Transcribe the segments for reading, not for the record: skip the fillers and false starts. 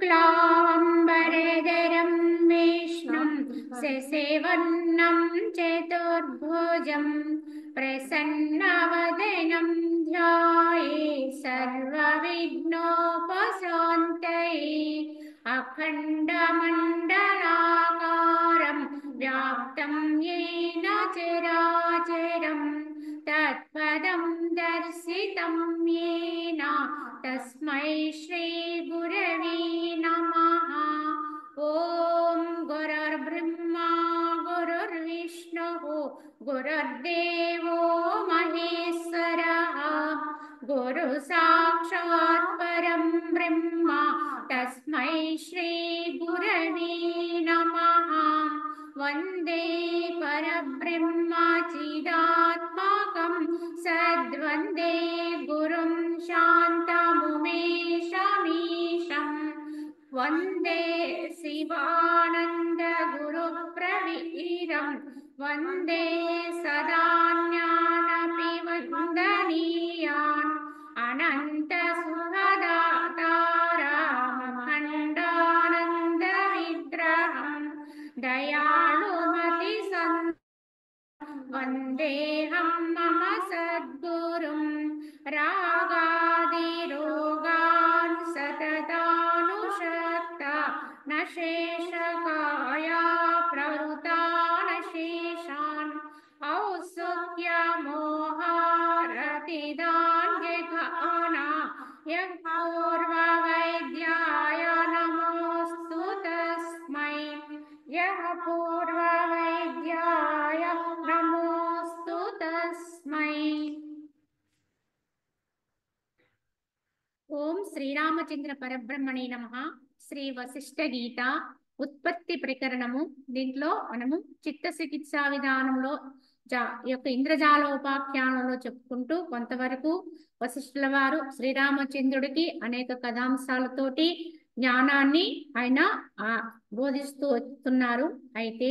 शुक्लाम्बरधरं विष्णुं शशिवर्णं चतुर्भुजं प्रसन्नवदनं ध्यायेत् सर्वविघ्नोपशान्तये अखण्डमण्डलाकारं व्याप्तं येन चराचरं तत्पदं दर्शितं येन तस्मै श्री गुरवे नमः। ॐ गुरुर्ब्रह्मा गुरुर्विष्णुः गुरुर्देवो महेश्वरः गुरु साक्षात् परं ब्रह्म तस्मै श्री गुरवे नमः। वन्दे परब्रह्म चिदात्मकं सद्वन्दे गुरुं शान्तमुमेशमीशं वन्दे शिवानन्द गुरुप्रवीरं वन्दे सदा ज्ञानपि वन्दनीयान् अनन्त सुखदातारामखण्डानन्द विग्रहं दयालुमति वन्देऽहं मम सद्गुरुं रागादिरोगान् सततानुषक्ता न शेषकाया प्रवृतानशेषान् औत्सुक्यमोहारतिदान् जघाना यः पूर्ववैद्याय नमोऽस्तु तस्मै यः पूर्ववैद्याय नमोऽस्तु तस्मै। ఓం శ్రీరామచంద్ర పరబ్రహ్మణే నమః. శ్రీ వశిష్ఠ గీత ఉత్పత్తి ప్రకరణము. దీంట్లో మనము చిత్త చికిత్సా విధానంలో ఈ యొక్క ఇంద్రజాలోపాఖ్యానంలో చెప్పుకుంటూ కొంతవరకు వశిష్ఠుల వారు శ్రీరామచంద్రుడికి అనేక కథాంశాలతోటి జ్ఞానాన్ని ఆయన బోధిస్తూ వస్తున్నారు. అయితే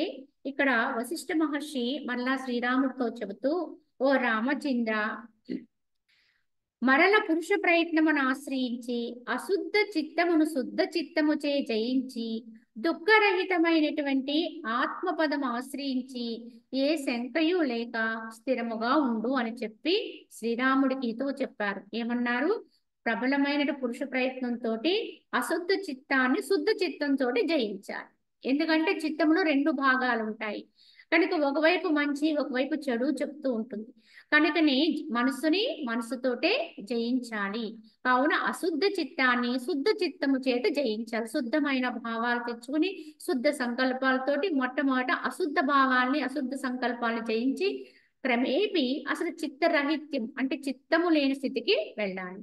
ఇక్కడ వశిష్ఠ మహర్షి మరలా శ్రీరాముడితో చెబుతూ, ఓ రామచంద్ర, మరల పురుష ప్రయత్నమును ఆశ్రయించి అశుద్ధ చిత్తమును శుద్ధ చిత్తముచే జయించి దుఃఖరహితమైనటువంటి ఆత్మపదము ఆశ్రయించి ఏ శంకయు లేక స్థిరముగా ఉండు అని చెప్పి శ్రీరాముడికి హితవు చెప్పారు. ఏమన్నారు? ప్రబలమైన పురుష ప్రయత్నంతో అశుద్ధ చిత్తాన్ని శుద్ధ చిత్తంతో జయించాలి. ఎందుకంటే చిత్తంలో రెండు భాగాలు ఉంటాయి కనుక ఒకవైపు మంచి ఒకవైపు చెడు చెప్తూ ఉంటుంది. కనుకనే మనసుని మనసుతోటే జయించాలి. కావున అశుద్ధ చిత్తాన్ని శుద్ధ చిత్తము చేత జయించాలి. శుద్ధమైన భావాలు తెచ్చుకుని శుద్ధ సంకల్పాలతోటి మొట్టమొదట అశుద్ధ భావాల్ని అశుద్ధ సంకల్పాలను జయించి క్రమేపీ అసలు చిత్తరహిత్యం అంటే చిత్తము లేని స్థితికి వెళ్ళాలి.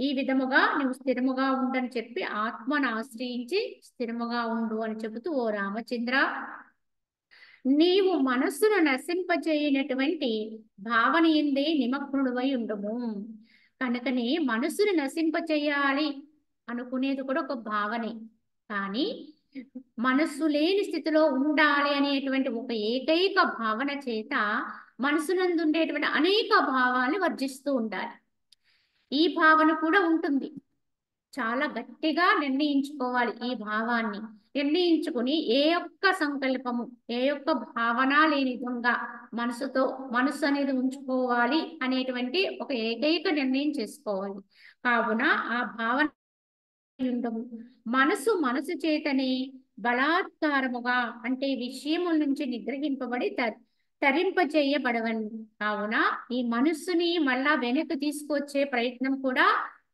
ఈ విధముగా నువ్వు స్థిరముగా ఉండని చెప్పి ఆత్మను ఆశ్రయించి స్థిరముగా ఉండు అని చెబుతూ, ఓ రామచంద్ర, నీవు మనస్సును నశింపచేయనటువంటి భావన ఎందే నిమగ్నుడివై ఉండము. కనుకనే మనస్సును నశింపచేయాలి అనుకునేది కూడా ఒక భావనే. కానీ మనస్సు లేని స్థితిలో ఉండాలి అనేటువంటి ఒక ఏకైక భావన చేత మనసునందు ఉండేటువంటి అనేక భావాలను వర్జిస్తూ ఉండాలి. ఈ భావన కూడా ఉంటుంది. చాలా గట్టిగా నిర్ణయించుకోవాలి. ఈ భావాన్ని నిర్ణయించుకుని ఏ ఒక్క సంకల్పము ఏ ఒక్క భావన లేని విధంగా మనసు అనేది ఉంచుకోవాలి అనేటువంటి ఒక ఏకైక నిర్ణయం చేసుకోవాలి. కావున ఆ భావన ఉండము. మనసు చేతనే బలాత్కారముగా అంటే విషయముల నుంచి నిగ్రహింపబడి తరింపచేయబడవని. కావున ఈ మనస్సుని మళ్ళా వెనక్కి తీసుకొచ్చే ప్రయత్నం కూడా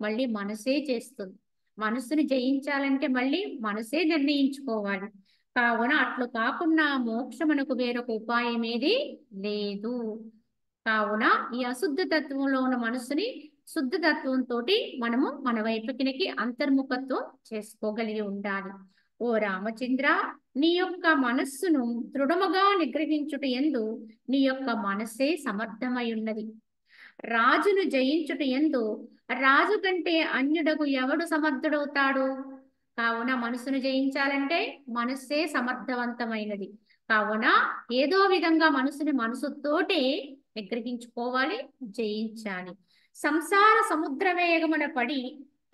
మళ్ళీ మనసే చేస్తుంది. మనసుని జయించాలంటే మళ్ళీ మనసే నిర్ణయించుకోవాలి. కావున అట్లు కాకుండా మోక్షమునకు వేరొక ఉపాయం ఏది లేదు. కావున ఈ అశుద్ధ తత్వంలో ఉన్న మనసుని శుద్ధ తత్వంతో మనము మన వైపుకి అంతర్ముఖత్వం చేసుకోగలిగి ఉండాలి. ఓ రామచంద్ర, నీ యొక్క మనస్సును దృఢముగా నిగ్రహించుట యందు నీ యొక్క మనస్సే సమర్థమై ఉన్నది. రాజును జయించుట యందు రాజు కంటే అన్యుడకు ఎవడు సమర్థుడవుతాడు? కావున మనసును జయించాలంటే మనస్సే సమర్థవంతమైనది. కావున ఏదో విధంగా మనసుతోటే నిగ్రహించుకోవాలి, జయించాలి. సంసార సముద్ర వేగమున పడి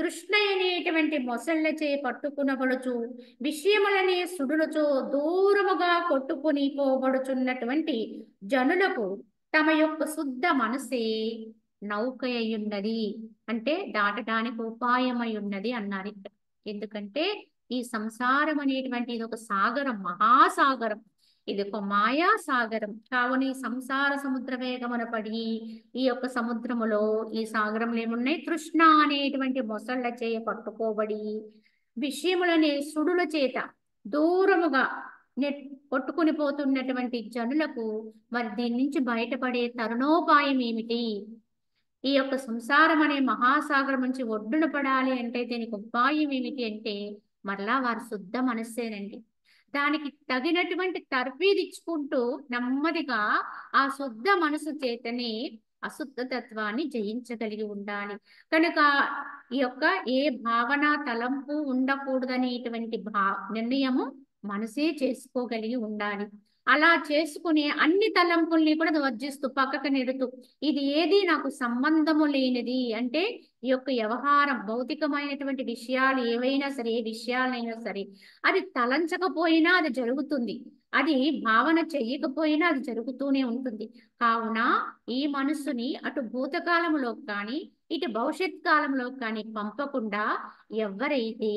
తృష్ణ అనేటువంటి మొసళ్ళచే పట్టుకునబడుచు విషయములనే సుడులచో దూరముగా కొట్టుకుని పోబడుచున్నటువంటి జనులకు తమ యొక్క శుద్ధ మనసే నౌకయ్యున్నది, అంటే దాటడానికి ఉపాయమై ఉన్నది అన్నారు ఇక్కడ. ఎందుకంటే ఈ సంసారం అనేటువంటి ఇది ఒక సాగరం, మహాసాగరం, ఇది ఒక మాయా సాగరం. కావున ఈ సంసార సముద్ర వేగమున పడి ఈ యొక్క సముద్రములో, ఈ సాగరంలో ఏమున్నాయి, తృష్ణ అనేటువంటి మొసళ్ళ చేయ పట్టుకోబడి విషయములనే సుడుల చేత దూరముగా కొట్టుకుని పోతున్నటువంటి జనులకు మరి దీని నుంచి బయటపడే తరుణోపాయం ఏమిటి? ఈ యొక్క సంసారం అనే మహాసాగరం నుంచి ఒడ్డున పడాలి అంటే దీనికి ఉపాయం ఏమిటి అంటే మరలా వారి శుద్ధ మనస్సేనండి. దానికి తగినటువంటి తర్ఫీదిచ్చుకుంటూ నెమ్మదిగా ఆ శుద్ధ మనసు చేతనే అశుద్ధ తత్వాన్ని జయించగలిగి ఉండాలి. కనుక ఈ యొక్క ఏ భావన తలంపు ఉండకూడదనేటువంటి నిర్ణయము మనసే చేసుకోగలిగి ఉండాలి. అలా చేసుకునే అన్ని తలంపుల్ని కూడా వర్జిస్తూ పక్కకు నెడుతూ ఇది ఏది నాకు సంబంధము లేనిది, అంటే ఈ యొక్క వ్యవహారం భౌతికమైనటువంటి విషయాలు ఏవైనా సరే, ఏ విషయాలైనా సరే అది తలంచకపోయినా అది జరుగుతుంది, అది భావన చెయ్యకపోయినా అది జరుగుతూనే ఉంటుంది. కావున ఈ మనస్సుని అటు భూతకాలంలో కానీ ఇటు భవిష్యత్ కాలంలో కానీ పంపకుండా ఎవరైతే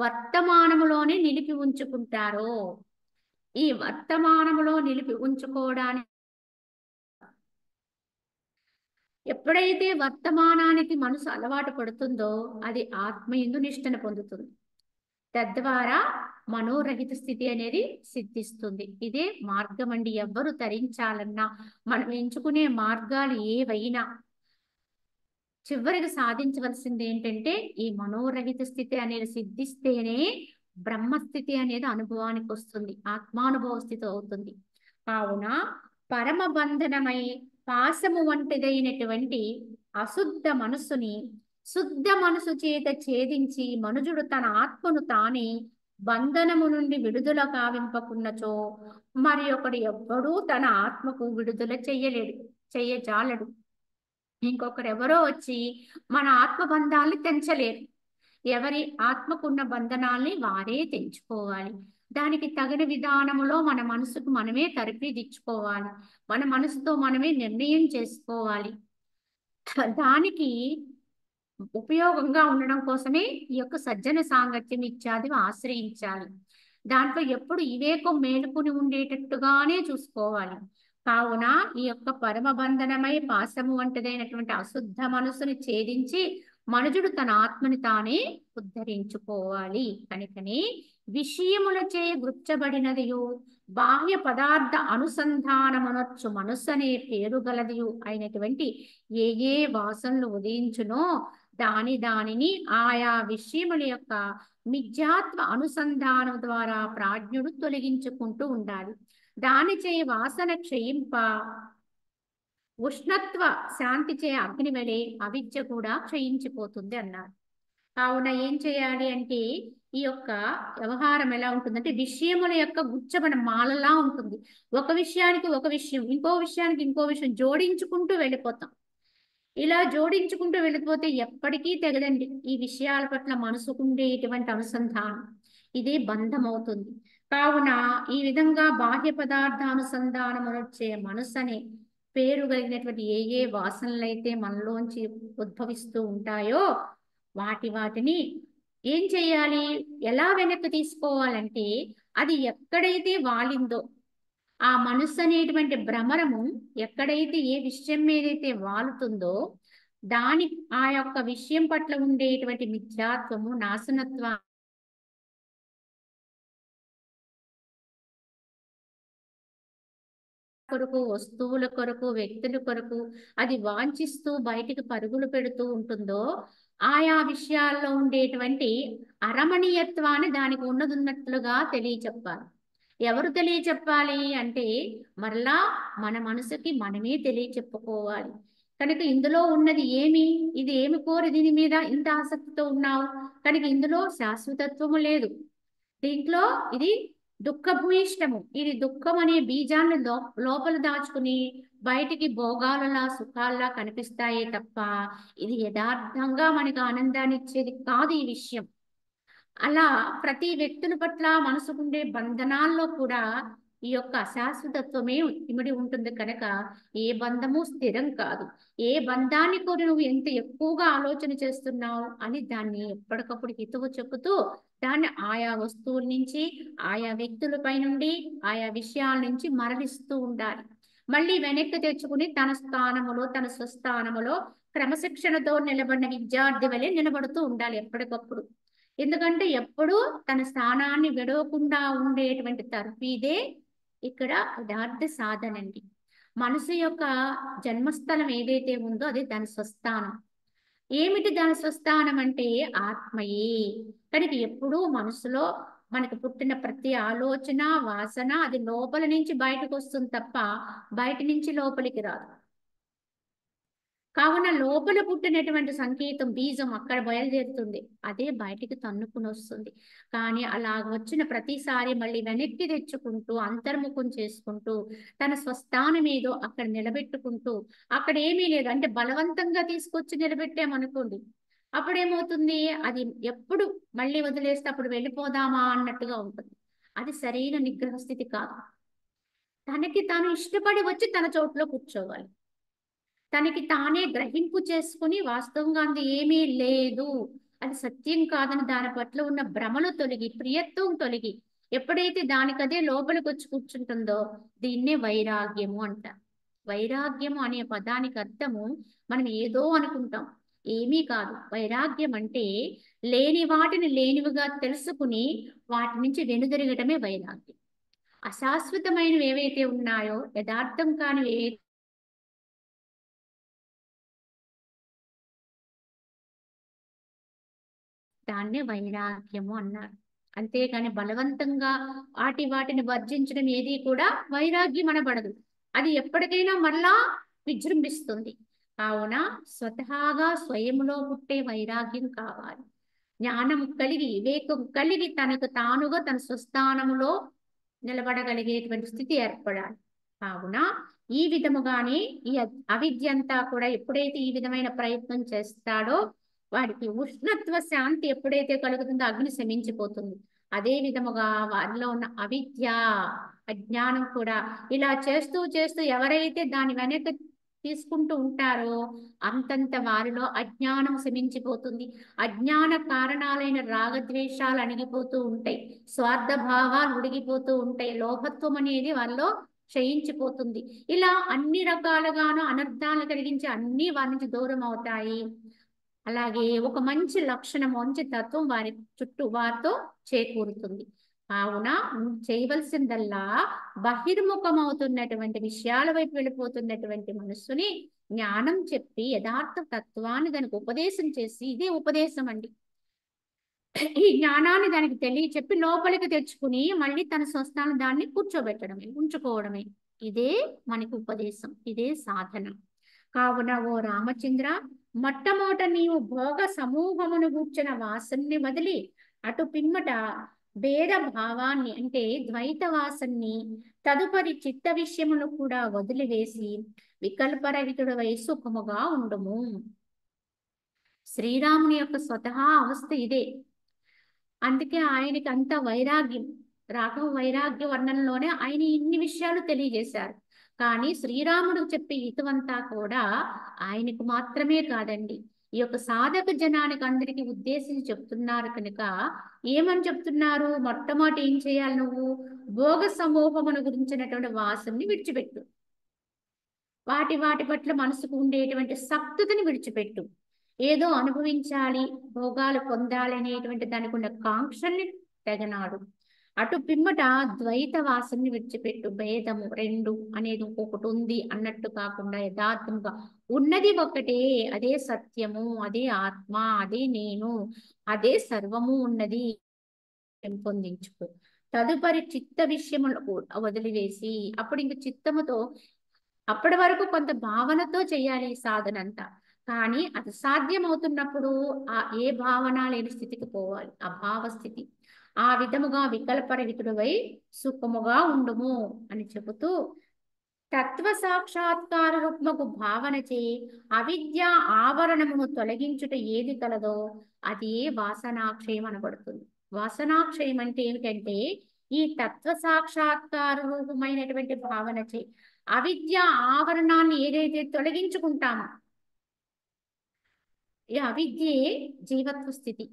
వర్తమానములోనే నిలిపి ఉంచుకుంటారో, ఈ వర్తమానములో నిలిపి ఉంచుకోవడానికి ఎప్పుడైతే వర్తమానానికి మనసు అలవాటు పడుతుందో అది ఆత్మయందు నిష్టను పొందుతుంది. తద్వారా మనోరహిత స్థితి అనేది సిద్ధిస్తుంది. ఇదే మార్గం అండి. ఎవ్వరు తరించాలన్నా మనం ఎంచుకునే మార్గాలు ఏవైనా చివరికి సాధించవలసింది ఏంటంటే ఈ మనోరహిత స్థితి అనేది సిద్ధిస్తేనే బ్రహ్మస్థితి అనేది అనుభవానికి వస్తుంది, ఆత్మానుభవ స్థితి అవుతుంది. కావున పరమ బంధనమై పాశము వంటిదైనటువంటి అశుద్ధ మనస్సుని శుద్ధ మనసు చేత ఛేదించి మనుజుడు తన ఆత్మను తానే బంధనము నుండి విడుదల కావింపకున్నచో మరి ఒకడు ఎవ్వడూ తన ఆత్మకు విడుదల చెయ్యజాలడు. ఇంకొకరెవరో వచ్చి మన ఆత్మబంధాల్ని తెంచలేరు. ఎవరి ఆత్మకున్న బంధనాల్ని వారే తెంచుకోవాలి. దానికి తగిన విధానములో మన మనసుకు మనమే తర్ఫీదిచ్చుకోవాలి, మన మనసుతో మనమే నిర్ణయం చేసుకోవాలి. దానికి ఉపయోగంగా ఉండడం కోసమే ఈ యొక్క సజ్జన సాంగత్యం ఇత్యాది ఆశ్రయించాలి. దాంట్లో ఎప్పుడు వివేకం మేలుకుని ఉండేటట్టుగానే చూసుకోవాలి. కావున ఈ యొక్క పరమబంధనమై పాశము వంటిదైనటువంటి అశుద్ధ మనసుని ఛేదించి మనుజుడు తన ఆత్మని తానే ఉద్ధరించుకోవాలి. కనుకనే విషయములచే గుర్చబడినదియు బాహ్య పదార్థ అనుసంధానమనొచ్చు మనస్సు అనే పేరు గలదియు అయినటువంటి ఏ ఏ వాసనలు ఉదయించునో దానిని ఆయా విషయముల యొక్క మిథ్యాత్వ అనుసంధానం ద్వారా ప్రాజ్ఞుడు తొలగించుకుంటూ ఉండాలి. దానిచే వాసన క్షయింప ఉష్ణత్వ శాంతి చే అగ్ని వలె అవిద్య కూడా క్షయించిపోతుంది అన్నారు. కావున ఏం చేయాలి అంటే ఈ యొక్క వ్యవహారం ఎలా ఉంటుందంటే విషయముల యొక్క గుచ్చబడిన మాలలా ఉంటుంది. ఒక విషయానికి ఒక విషయం, ఇంకో విషయానికి ఇంకో విషయం జోడించుకుంటూ వెళ్ళిపోతాం. ఇలా జోడించుకుంటూ వెళ్ళిపోతే ఎప్పటికీ తెగదండి ఈ విషయాల పట్ల మనసుకుండేటువంటి అనుసంధానం. ఇదే బంధం అవుతుంది. కావున ఈ విధంగా బాహ్య పదార్థానుసంధానం వచ్చే మనసు అనే పేరు కలిగినటువంటి ఏ ఏ వాసనలు అయితే మనలోంచి ఉద్భవిస్తూ ఉంటాయో వాటిని ఏం చేయాలి, ఎలా వెనక్కి తీసుకోవాలంటే అది ఎక్కడైతే వాలిందో ఆ మనస్సు అనేటువంటి భ్రమరము ఎక్కడైతే ఏ విషయం మీదైతే వాలుతుందో దాని ఆ యొక్క విషయం పట్ల ఉండేటువంటి మిథ్యాత్వము నాశనత్వ కొరకు, వస్తువుల కొరకు, వ్యక్తుల కొరకు అది వాంఛిస్తూ బయటికి పరుగులు పెడుతూ ఉంటుందో ఆయా విషయాల్లో ఉండేటువంటి అరమణీయత్వాన్ని దానికి ఉన్నదున్నట్లుగా తెలియచెప్పాలి. ఎవరు తెలియచెప్పాలి అంటే మరలా మన మనసుకి మనమే తెలియచెప్పుకోవాలి. కనుక ఇందులో ఉన్నది ఏమి, ఇది ఏమి కోరి దీని మీద ఇంత ఆసక్తితో ఉన్నావు, కనుక ఇందులో శాశ్వతత్వము లేదు, దీంట్లో ఇది దుఃఖభూయిష్టము, ఇది దుఃఖం అనే బీజాన్ని లోపల దాచుకుని బయటికి భోగాలలా సుఖాల్లా కనిపిస్తాయే తప్ప ఇది యథార్థంగా మనకు ఆనందాన్ని ఇచ్చేది కాదు ఈ విషయం. అలా ప్రతి వ్యక్తుల పట్ల మనసుకుండే బంధనాల్లో కూడా ఈ యొక్క అశాశ్వతత్వమే ఇమిడి ఉంటుంది కనుక ఏ బంధము స్థిరం కాదు. ఏ బంధాన్ని కూడా నువ్వు ఎంత ఎక్కువగా ఆలోచన చేస్తున్నావు అని దాన్ని ఎప్పటికప్పుడు హితవు చెబుతూ దాన్ని ఆయా వస్తువుల నుంచి, ఆయా వ్యక్తులపై నుండి, ఆయా విషయాల నుంచి మరలిస్తూ ఉండాలి. మళ్ళీ వెనక్కి తెచ్చుకుని తన స్థానములో, తన స్వస్థానములో క్రమశిక్షణతో నిలబడిన విద్యార్థి వలె నిలబడుతూ ఉండాలి ఎప్పటికప్పుడు. ఎందుకంటే ఎప్పుడూ తన స్థానాన్ని విడవకుండా ఉండేటువంటి తర్ఫీదే ఇక్కడ యథార్థ సాధనండి. మనసు యొక్క జన్మస్థలం ఏదైతే ఉందో అది దాని స్వస్థానం. ఏమిటి దాని స్వస్థానం అంటే ఆత్మయే. కనుక ఎప్పుడూ మనసులో మనకు పుట్టిన ప్రతి ఆలోచన, వాసన అది లోపల నుంచి బయటకు వస్తుంది తప్ప బయట నుంచి లోపలికి రాదు. కావున లోపల పుట్టినటువంటి సంకేతం బీజం అక్కడ బయలుదేరుతుంది, అదే బయటికి తన్నుకుని వస్తుంది. కానీ అలా వచ్చిన ప్రతిసారి మళ్ళీ వెనక్కి తెచ్చుకుంటూ అంతర్ముఖం చేసుకుంటూ తన స్వస్థానం ఏదో అక్కడ నిలబెట్టుకుంటూ, అక్కడ ఏమీ లేదు అంటే బలవంతంగా తీసుకొచ్చి నిలబెట్టామనుకోండి, అప్పుడేమవుతుంది, అది ఎప్పుడు మళ్ళీ వదిలేస్తే అప్పుడు వెళ్ళిపోదామా అన్నట్టుగా ఉంటుంది. అది సరైన నిగ్రహ స్థితి కాదు. తనకి తాను ఇష్టపడి వచ్చి తన చోట్లో కూర్చోవాలి. తనకి తానే గ్రహింపు చేసుకుని వాస్తవంగా అంది ఏమీ లేదు, అది సత్యం కాదని దాని పట్ల ఉన్న భ్రమలు తొలగి, ప్రియత్వం తొలగి ఎప్పుడైతే దానికదే లోపలికి వచ్చి కూర్చుంటుందో దీన్నే వైరాగ్యము అంటారు. వైరాగ్యము అనే పదానికి అర్థము మనం ఏదో అనుకుంటాం, ఏమీ కాదు. వైరాగ్యం అంటే లేని వాటిని లేనివిగా తెలుసుకుని వాటి నుంచి వెనుదిరగటమే వైరాగ్యం. అశాశ్వతమైనవి ఏవైతే ఉన్నాయో, యథార్థం కానివి ఏవైతే దాన్నే వైరాగ్యము అన్నారు. అంతేగాని బలవంతంగా వాటిని వర్జించడం ఏది కూడా వైరాగ్యం అనబడదు. అది ఎప్పటికైనా మళ్ళా విజృంభిస్తుంది. కావున స్వతహాగా స్వయంలో పుట్టే వైరాగ్యం కావాలి. జ్ఞానం కలిగి, వివేకం కలిగి తనకు తానుగా తన స్వస్థానములో నిలబడగలిగేటువంటి స్థితి ఏర్పడాలి. కావున ఈ విధముగానే ఈ అవిద్య అంతా కూడా ఎప్పుడైతే ఈ విధమైన ప్రయత్నం చేస్తాడో వాడికి ఉష్ణత్వ శాంతి ఎప్పుడైతే కలుగుతుందో అగ్ని శమించిపోతుంది. అదే విధముగా వారిలో ఉన్న అవిద్య, అజ్ఞానం కూడా ఇలా చేస్తూ చేస్తూ ఎవరైతే దాని వెనక తీసుకుంటూ ఉంటారో అంతంత వారిలో అజ్ఞానం శమించిపోతుంది. అజ్ఞాన కారణాలైన రాగద్వేషాలు అణిగిపోతూ ఉంటాయి, స్వార్థ భావాలు ఉడిగిపోతూ ఉంటాయి, లోభత్వం అనేది వారిలో క్షయించిపోతుంది. ఇలా అన్ని రకాలుగాను అనర్థాలు కలిగించి అన్ని వారి నుంచి దూరం అవుతాయి. అలాగే ఒక మంచి లక్షణం, మంచి తత్వం వారి చుట్టూ వారితో చేకూరుతుంది. కావున చేయవలసిందల్లా బహిర్ముఖం అవుతున్నటువంటి విషయాల వైపు వెళ్ళిపోతున్నటువంటి మనస్సుని జ్ఞానం చెప్పి యథార్థ తత్వాన్ని దానికి ఉపదేశం చేసి, ఇదే ఉపదేశం అండి. ఈ జ్ఞానాన్ని దానికి తెలియచెప్పి లోపలికి తెచ్చుకుని మళ్ళీ తన స్వస్థానం దాన్ని కూర్చోబెట్టడమే, ఉంచుకోవడమే. ఇదే మనకి ఉపదేశం, ఇదే సాధన. కావున ఓ రామచంద్ర, మొట్టమొదట నీవు భోగ సమూహమును గూర్చిన వాసన్ని వదిలి అటు పిమ్మట భేద భావాన్ని అంటే ద్వైత వాసన్ని, తదుపరి చిత్త విషయమును కూడా వదిలివేసి వికల్పరహితుడవై సుఖముగా ఉండుము. శ్రీరాముని యొక్క స్వతహా అవస్థ ఇదే. అందుకే ఆయనకి అంత వైరాగ్యం, రాఘవ వైరాగ్య వర్ణనలోనే ఆయన ఇన్ని విషయాలు తెలియజేశారు. కానీ శ్రీరాముడు చెప్పే హితవంతా కూడా ఆయనకు మాత్రమే కాదండి, ఈ యొక్క సాధక జనానికి అందరికీ ఉద్దేశించి చెప్తున్నారు కనుక ఏమని చెప్తున్నారు, మొట్టమొదటి ఏం చేయాలి, నువ్వు భోగ సమూహమును గురించినటువంటి వాసనని విడిచిపెట్టు. వాటి పట్ల మనసుకు ఉండేటువంటి సక్తుతని విడిచిపెట్టు. ఏదో అనుభవించాలి, భోగాలు పొందాలి అనేటువంటి దానికి ఉన్న కాంక్షల్ని తెగనాడు. అటు పిమ్మట ద్వైత వాసనని విడిచిపెట్టు. భేదము రెండు అనేది ఇంకొకటి ఉంది అన్నట్టు కాకుండా యథార్థంగా ఉన్నది ఒకటే, అదే సత్యము, అదే ఆత్మ, అదే నేను, అదే సర్వము ఉన్నది పెంపొందించుకో. తదుపరి చిత్త విషయములు వదిలివేసి అప్పుడు ఇంక చిత్తముతో, అప్పటి వరకు కొంత భావనతో చేయాలి ఈ సాధన అంతా. కానీ అది సాధ్యమవుతున్నప్పుడు ఆ ఏ భావన లేని స్థితికి పోవాలి, ఆ భావస్థితి. ఆ విధముగా వికల్పరహితుడవై సుఖముగా ఉండుము అని చెబుతూ తత్వ సాక్షాత్కార రూపముకు భావనచే అవిద్య ఆవరణమును తొలగించుట ఏది కలదో అది వాసనాక్షయం అనబడుతుంది. వాసనాక్షయం అంటే ఏమిటంటే ఈ తత్వ సాక్షాత్కార రూపమైనటువంటి భావనచే అవిద్య ఆవరణాన్ని ఏదైతే తొలగించుకుంటామో, ఈ అవిద్యే జీవత్వ స్థితి,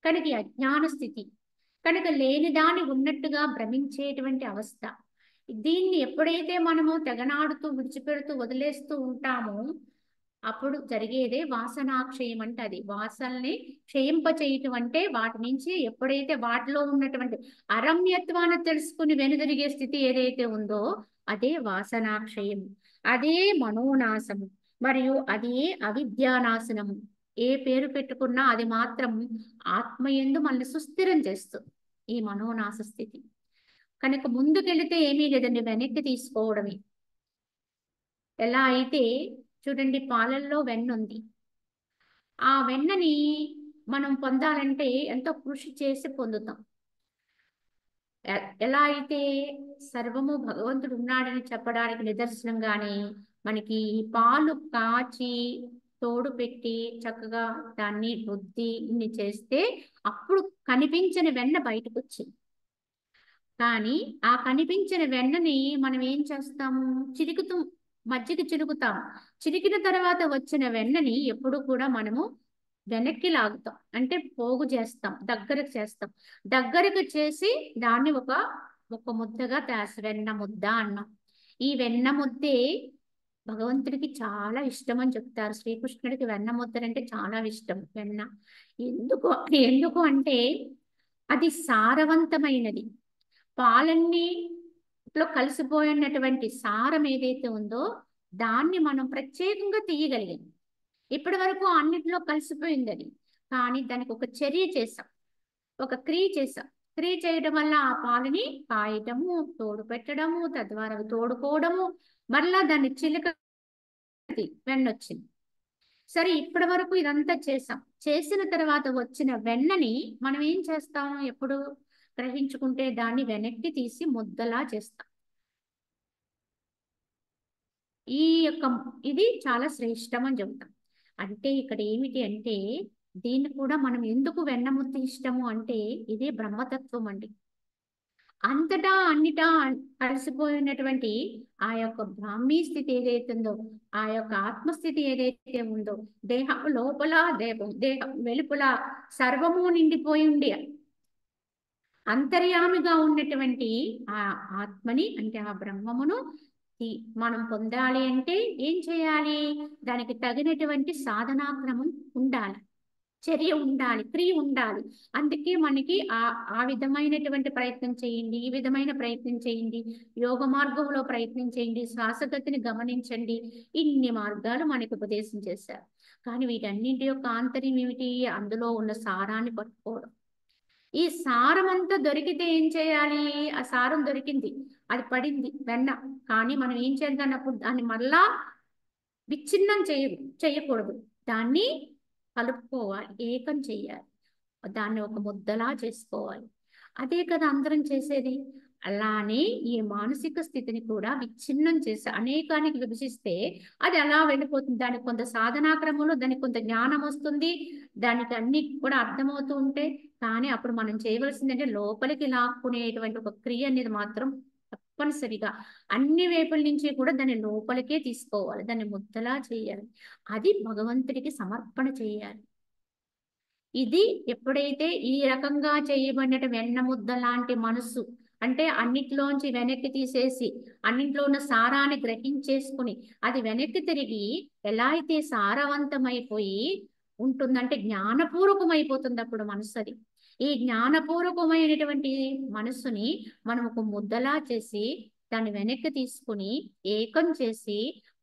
కనుక ఈ అజ్ఞాన స్థితి, కనుక లేని దాన్ని ఉన్నట్టుగా భ్రమించేటువంటి అవస్థ. దీన్ని ఎప్పుడైతే మనము తెగనాడుతూ విడిచిపెడుతూ వదిలేస్తూ ఉంటామో అప్పుడు జరిగేదే వాసనాక్షయం. అంటే అది వాసనల్ని క్షయింప చేయటం అంటే వాటి నుంచి ఎప్పుడైతే వాటిలో ఉన్నటువంటి అరమ్యత్వాన్ని తెలుసుకుని వెనుదిరిగే స్థితి ఏదైతే ఉందో అదే వాసనాక్షయం, అదే మనోనాశము, మరియు అదే అవిద్యానాశనము. ఏ పేరు పెట్టుకున్నా అది మాత్రం ఆత్మయందు మనల్ని సుస్థిరం చేస్తుంది ఈ మనోనాశ స్థితి. కనుక ముందుకెళితే ఏమీ లేదండి, వెనక్కి తీసుకోవడమే. ఎలా అయితే చూడండి, పాలల్లో వెన్న ఉంది. ఆ వెన్నని మనం పొందాలంటే ఎంతో కృషి చేసి పొందుతాం. ఎలా అయితే సర్వము భగవంతుడు ఉన్నాడని చెప్పడానికి నిదర్శనంగానే మనకి పాలు కాచి తోడు పెట్టి చక్కగా దాన్ని రుద్ది ఇన్ని చేస్తే అప్పుడు కనిపించని వెన్న బయటకు వచ్చింది. కానీ ఆ కనిపించిన వెన్నని మనం ఏం చేస్తాము, చిలుకుతూ మజ్జిగ చిలుకుతాం. చిలికిన తర్వాత వచ్చిన వెన్నని ఎప్పుడు కూడా మనము వెనక్కి లాగుతాం, అంటే పోగు చేస్తాం, దగ్గరకు చేస్తాం. దగ్గరకు చేసి దాన్ని ఒక ముద్దగా వెన్న ముద్ద అన్నాం. ఈ వెన్న ముద్దే భగవంతుడికి చాలా ఇష్టం అని చెప్తారు. శ్రీకృష్ణుడికి వెన్న ముద్దలంటే చాలా ఇష్టం. వెన్న ఎందుకు ఎందుకు అంటే అది సారవంతమైనది. పాలన్నీలో కలిసిపోయినటువంటి సారం ఏదైతే ఉందో దాన్ని మనం ప్రత్యేకంగా తీయగలిగాం. ఇప్పటి వరకు అన్నిటిలో కలిసిపోయింది అది, కానీ దానికి ఒక చర్య చేసాం, ఒక క్రియ చేసాం. క్రియ చేయడం వల్ల ఆ పాలని కాయటము, తోడు పెట్టడము, తద్వారా తోడుకోవడము, మరలా దాన్ని వెన్నొచ్చింది. సరే, ఇప్పటి వరకు ఇదంతా చేసాం. చేసిన తర్వాత వచ్చిన వెన్నని మనం ఏం చేస్తాం, ఎప్పుడు గ్రహించుకుంటే దాన్ని వెనక్కి తీసి ముద్దలా చేస్తాం. ఇది చాలా శ్రేష్టం అని చెబుతాం. అంటే ఇక్కడ ఏమిటి అంటే దీన్ని కూడా మనం ఎందుకు వెన్నముద్ద ఇష్టము అంటే ఇదే బ్రహ్మతత్వం అండి. అంతటా అన్నిటా కలిసిపోయినటువంటి ఆ యొక్క బ్రాహ్మీ స్థితి ఏదైతే ఉందో, ఆ యొక్క ఆత్మస్థితి ఏదైతే ఉందో, దేహం లోపల దేహం వెలుపల సర్వము నిండిపోయి ఉండి అంతర్యామిగా ఉన్నటువంటి ఆ ఆత్మని, అంటే ఆ బ్రహ్మమును మనం పొందాలి అంటే ఏం చేయాలి, దానికి తగినటువంటి సాధనాక్రమం ఉండాలి, చర్య ఉండాలి, క్రియ ఉండాలి. అందుకే మనకి ఆ విధమైనటువంటి ప్రయత్నం చేయండి, ఈ విధమైన ప్రయత్నం చేయండి, యోగ మార్గంలో ప్రయత్నం చేయండి, శ్వాసగతిని గమనించండి, ఇన్ని మార్గాలు మనకి ఉపదేశం చేశారు. కానీ వీటన్నింటి యొక్క ఆంతర్యం ఏమిటి, అందులో ఉన్న సారాన్ని పట్టుకోవడం. ఈ సారం అంతా దొరికితే ఏం చేయాలి, ఆ సారం దొరికింది, అది పడింది వెన్న, కానీ మనం ఏం చేద్దామన్నప్పుడు దాన్ని మళ్ళా విచ్ఛిన్నం చేయకూడదు, దాన్ని కలుపుకోవాలి, ఏకం చేయాలి, దాన్ని ఒక ముద్దలా చేసుకోవాలి. అదే కదా అందరం చేసేది. అలానే ఈ మానసిక స్థితిని కూడా విచ్ఛిన్నం చేసి అనేకానికి విభజిస్తే అది అలా వెళ్ళిపోతుంది. దానికి కొంత సాధనా క్రమంలో దానికి కొంత జ్ఞానం వస్తుంది, దానికి అన్ని కూడా అర్థమవుతూ ఉంటే, కానీ అప్పుడు మనం చేయవలసిందంటే లోపలికి లాక్కునేటువంటి ఒక క్రియ అనేది మాత్రం తప్పనిసరిగా అన్ని వైపుల నుంచి కూడా దాన్ని లోపలికే తీసుకోవాలి, దాన్ని ముద్దలా చేయాలి, అది భగవంతుడికి సమర్పణ చేయాలి. ఇది ఎప్పుడైతే ఈ రకంగా చేయబడిన వెన్న ముద్ద లాంటి మనస్సు, అంటే అన్నిట్లోంచి వెనక్కి తీసేసి అన్నింట్లో ఉన్న సారాన్ని గ్రహించేసుకుని అది వెనక్కి తిరిగి ఎలా అయితే సారవంతమైపోయి ఉంటుందంటే జ్ఞానపూర్వకమైపోతుంది అప్పుడు మనస్సు. అది ఈ జ్ఞానపూర్వకమైనటువంటి మనస్సుని మనం ఒక ముద్దలా చేసి దాన్ని వెనక్కి తీసుకుని ఏకం చేసి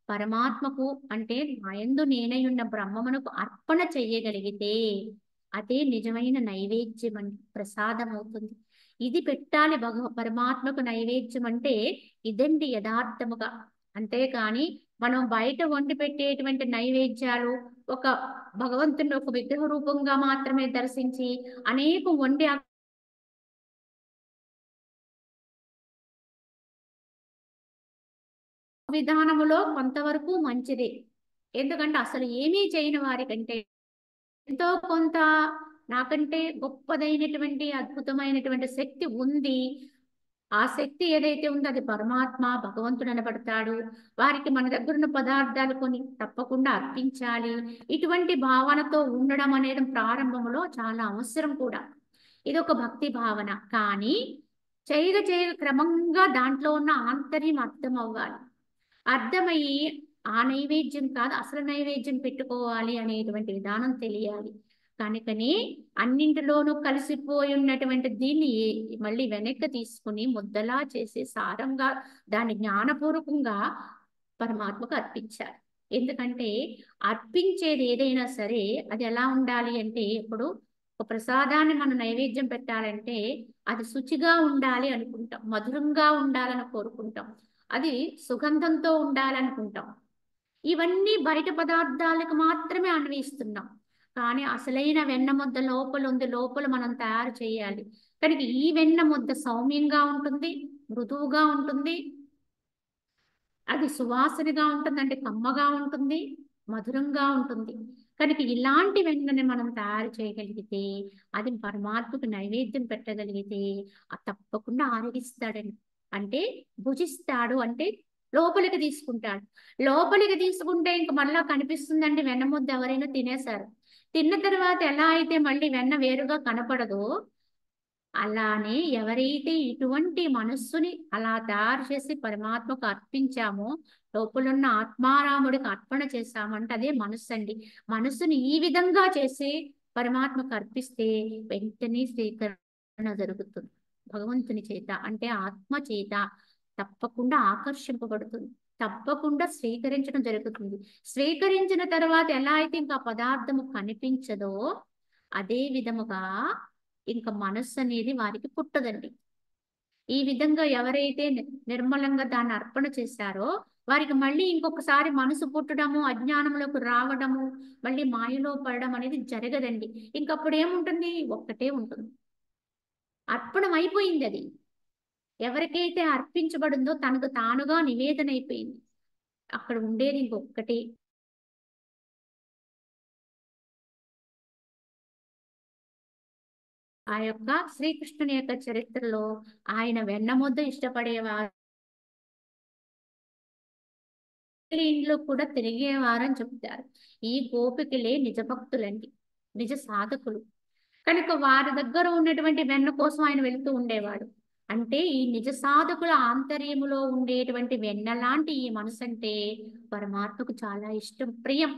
పరమాత్మకు, అంటే నాయందు నేనై ఉన్న బ్రహ్మమునకు అర్పణ చెయ్యగలిగితే అదే నిజమైన నైవేద్యం అండి, ప్రసాదం అవుతుంది. ఇది పెట్టాలి పరమాత్మకు నైవేద్యం అంటే ఇదండి యథార్థముగా. అంతేకాని మనం బయట వండి పెట్టేటువంటి నైవేద్యాలు ఒక భగవంతుని ఒక విగ్రహ రూపంగా మాత్రమే దర్శించి అనేక వండి విధానములో కొంతవరకు మంచిదే. ఎందుకంటే అసలు ఏమీ చేయని వారికంటే ఎంతో కొంత నాకంటే గొప్పదైనటువంటి అద్భుతమైనటువంటి శక్తి ఉంది. ఆ శక్తి ఏదైతే ఉందో అది పరమాత్మ భగవంతుడు అనబడతాడు. వారికి మన దగ్గర ఉన్న పదార్థాలు కొని తప్పకుండా అర్పించాలి. ఇటువంటి భావనతో ఉండడం అనేది ప్రారంభంలో చాలా అవసరం కూడా. ఇది ఒక భక్తి భావన. కానీ చేయగా చేయగా క్రమంగా దాంట్లో ఉన్న ఆంతర్యం అర్థం అవ్వాలి. అర్థమయ్యి ఆ నైవేద్యం కాదు అసలు నైవేద్యం పెట్టుకోవాలి అనేటువంటి విధానం తెలియాలి. కనుకని అన్నింటిలోనూ కలిసిపోయి ఉన్నటువంటి దీన్ని మళ్ళీ వెనక్కి తీసుకుని ముద్దలా చేసి సారంగా దాన్ని జ్ఞానపూర్వకంగా పరమాత్మకు అర్పించాలి. ఎందుకంటే అర్పించేది ఏదైనా సరే అది ఎలా ఉండాలి అంటే, ఇప్పుడు ఒక ప్రసాదాన్ని మనం నైవేద్యం పెట్టాలంటే అది శుచిగా ఉండాలి అనుకుంటాం, మధురంగా ఉండాలని కోరుకుంటాం, అది సుగంధంతో ఉండాలనుకుంటాం. ఇవన్నీ బయట పదార్థాలకు మాత్రమే అన్వయిస్తున్నాం. కానీ అసలైన వెన్న ముద్ద లోపల ఉంది, లోపల మనం తయారు చేయాలి. కనుక ఈ వెన్న ముద్ద సౌమ్యంగా ఉంటుంది, మృదువుగా ఉంటుంది, అది సువాసనగా ఉంటుంది, అంటే కమ్మగా ఉంటుంది, మధురంగా ఉంటుంది. కనుక ఇలాంటి వెన్నని మనం తయారు చేయగలిగితే, అది పరమాత్మకు నైవేద్యం పెట్టగలిగితే తప్పకుండా ఆరగిస్తాడండి. అంటే భుజిస్తాడు, అంటే లోపలికి తీసుకుంటాడు. లోపలికి తీసుకుంటే ఇంక మళ్ళా కనిపిస్తుందండి వెన్న ముద్ద ఎవరైనా తినేశారు. తిన్న తర్వాత ఎలా అయితే మళ్ళీ వెన్న వేరుగా కనపడదో, అలానే ఎవరైతే ఇటువంటి మనస్సుని అలా తయారు చేసి పరమాత్మకు అర్పించామో, లోపలున్న ఆత్మారాముడికి అర్పణ చేశామంటే అదే మనస్సు అండి. మనస్సుని ఈ విధంగా చేసి పరమాత్మకు అర్పిస్తే వెంటనే స్వీకరణ జరుగుతుంది. భగవంతుని చేత అంటే ఆత్మ చేత తప్పకుండా ఆకర్షింపబడుతుంది. తప్పకుండా స్వీకరించడం జరుగుతుంది. స్వీకరించిన తర్వాత ఎలా అయితే ఇంకా పదార్థము కనిపించదో అదే విధముగా ఇంకా మనస్సు అనేది వారికి పుట్టదండి. ఈ విధంగా ఎవరైతే నిర్మలంగా దాన్ని అర్పణ చేశారో వారికి మళ్ళీ ఇంకొకసారి మనసు పుట్టడము, అజ్ఞానంలోకి రావడము, మళ్ళీ మాయలో పడడం అనేది జరగదండి. ఇంకప్పుడు ఏముంటుంది? ఒక్కటే ఉంటుంది, అర్పణం అయిపోయింది. అది ఎవరికైతే అర్పించబడిందో తనకు తానుగా నివేదన అయిపోయింది. అక్కడ ఉండేది ఇంకొక్కటే. ఆ యొక్క శ్రీకృష్ణుని యొక్క చరిత్రలో ఆయన వెన్నముద్ద ఇష్టపడేవారు, ఇంట్లో కూడా తిరిగేవారని చెప్తారు. ఈ గోపికలే నిజ భక్తులండి, నిజ సాధకులు. కనుక వారి దగ్గర ఉన్నటువంటి వెన్న కోసం ఆయన వెళుతూ ఉండేవాడు. అంటే ఈ నిజ సాధకుల ఆంతర్యములో ఉండేటువంటి వెన్న లాంటి ఈ మనసు అంటే పరమాత్మకు చాలా ఇష్టం, ప్రియం.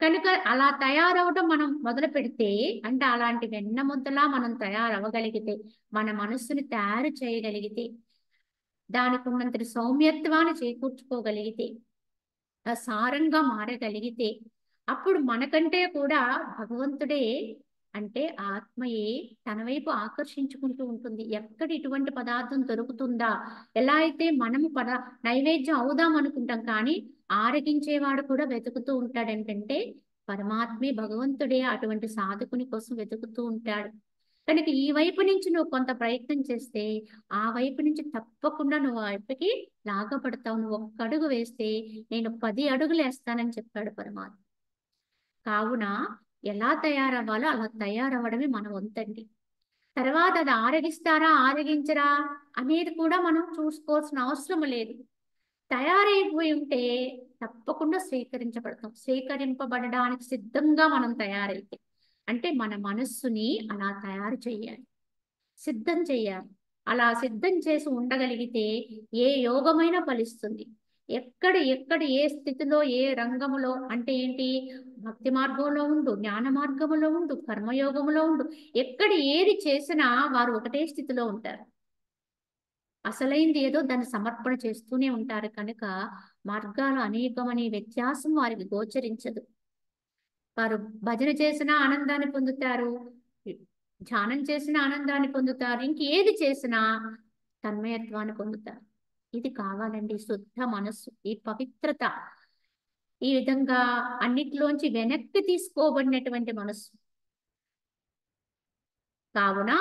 కనుక అలా తయారవడం మనం మొదలు పెడితే, అంటే అలాంటి వెన్న ముద్దలా మనం తయారవగలిగితే, మన మనస్సుని తయారు చేయగలిగితే, దానికి ఉన్నంత సౌమ్యత్వాన్ని చేకూర్చుకోగలిగితే, సారంగా మారగలిగితే, అప్పుడు మనకంటే కూడా భగవంతుడే, అంటే ఆత్మయే తన వైపు ఆకర్షించుకుంటూ ఉంటుంది. ఎక్కడ ఇటువంటి పదార్థం దొరుకుతుందా, ఎలా అయితే మనము నైవేద్యం అవుదాం అనుకుంటాం, కానీ ఆరగించేవాడు కూడా వెతుకుతూ ఉంటాడు. ఏంటంటే పరమాత్మే, భగవంతుడే అటువంటి సాధకుని కోసం వెతుకుతూ ఉంటాడు. కనుక ఈ వైపు నుంచి నువ్వు కొంత ప్రయత్నం చేస్తే ఆ వైపు నుంచి తప్పకుండా నువ్వు ఆ వైపుకి లాగపడతావు. నువ్వు ఒక్క అడుగు వేస్తే నేను 10 అడుగులు వేస్తానని చెప్పాడు పరమాత్మ. కావున ఎలా తయారవ్వాలో అలా తయారవ్వడమే మన వంతండి. తర్వాత అది ఆరగిస్తారా ఆరగించరా అనేది కూడా మనం చూసుకోవాల్సిన అవసరం లేదు. తయారైపోయి ఉంటే తప్పకుండా స్వీకరించబడతాం. స్వీకరింపబడడానికి సిద్ధంగా మనం తయారైతే, అంటే మన మనస్సుని అలా తయారు చేయాలి, సిద్ధం చేయాలి. అలా సిద్ధం చేసి ఉండగలిగితే ఏ యోగమైనా ఫలిస్తుంది. ఎక్కడ ఏ స్థితిలో ఏ రంగములో, అంటే ఏంటి, భక్తి మార్గంలో ఉండు, జ్ఞాన మార్గంలో ఉండు, కర్మయోగంలో ఉండు, ఎక్కడ ఏది చేసినా వారు ఒకటే స్థితిలో ఉంటారు. అసలైంది ఏదో దాన్ని సమర్పణ చేస్తూనే ఉంటారు. కనుక మార్గాలు అనేకమనే వ్యత్యాసం వారికి గోచరించదు. వారు భజన చేసినా ఆనందాన్ని పొందుతారు, ధ్యానం చేసిన ఆనందాన్ని పొందుతారు, ఇంకేది చేసినా తన్మయత్వాన్ని పొందుతారు. ఇది కావాలండి, శుద్ధ మనస్సు, ఈ పవిత్రత, ఈ విధంగా అన్నిటిలోంచి వెనక్కి తీసుకోబడినటువంటి మనస్సు. కావున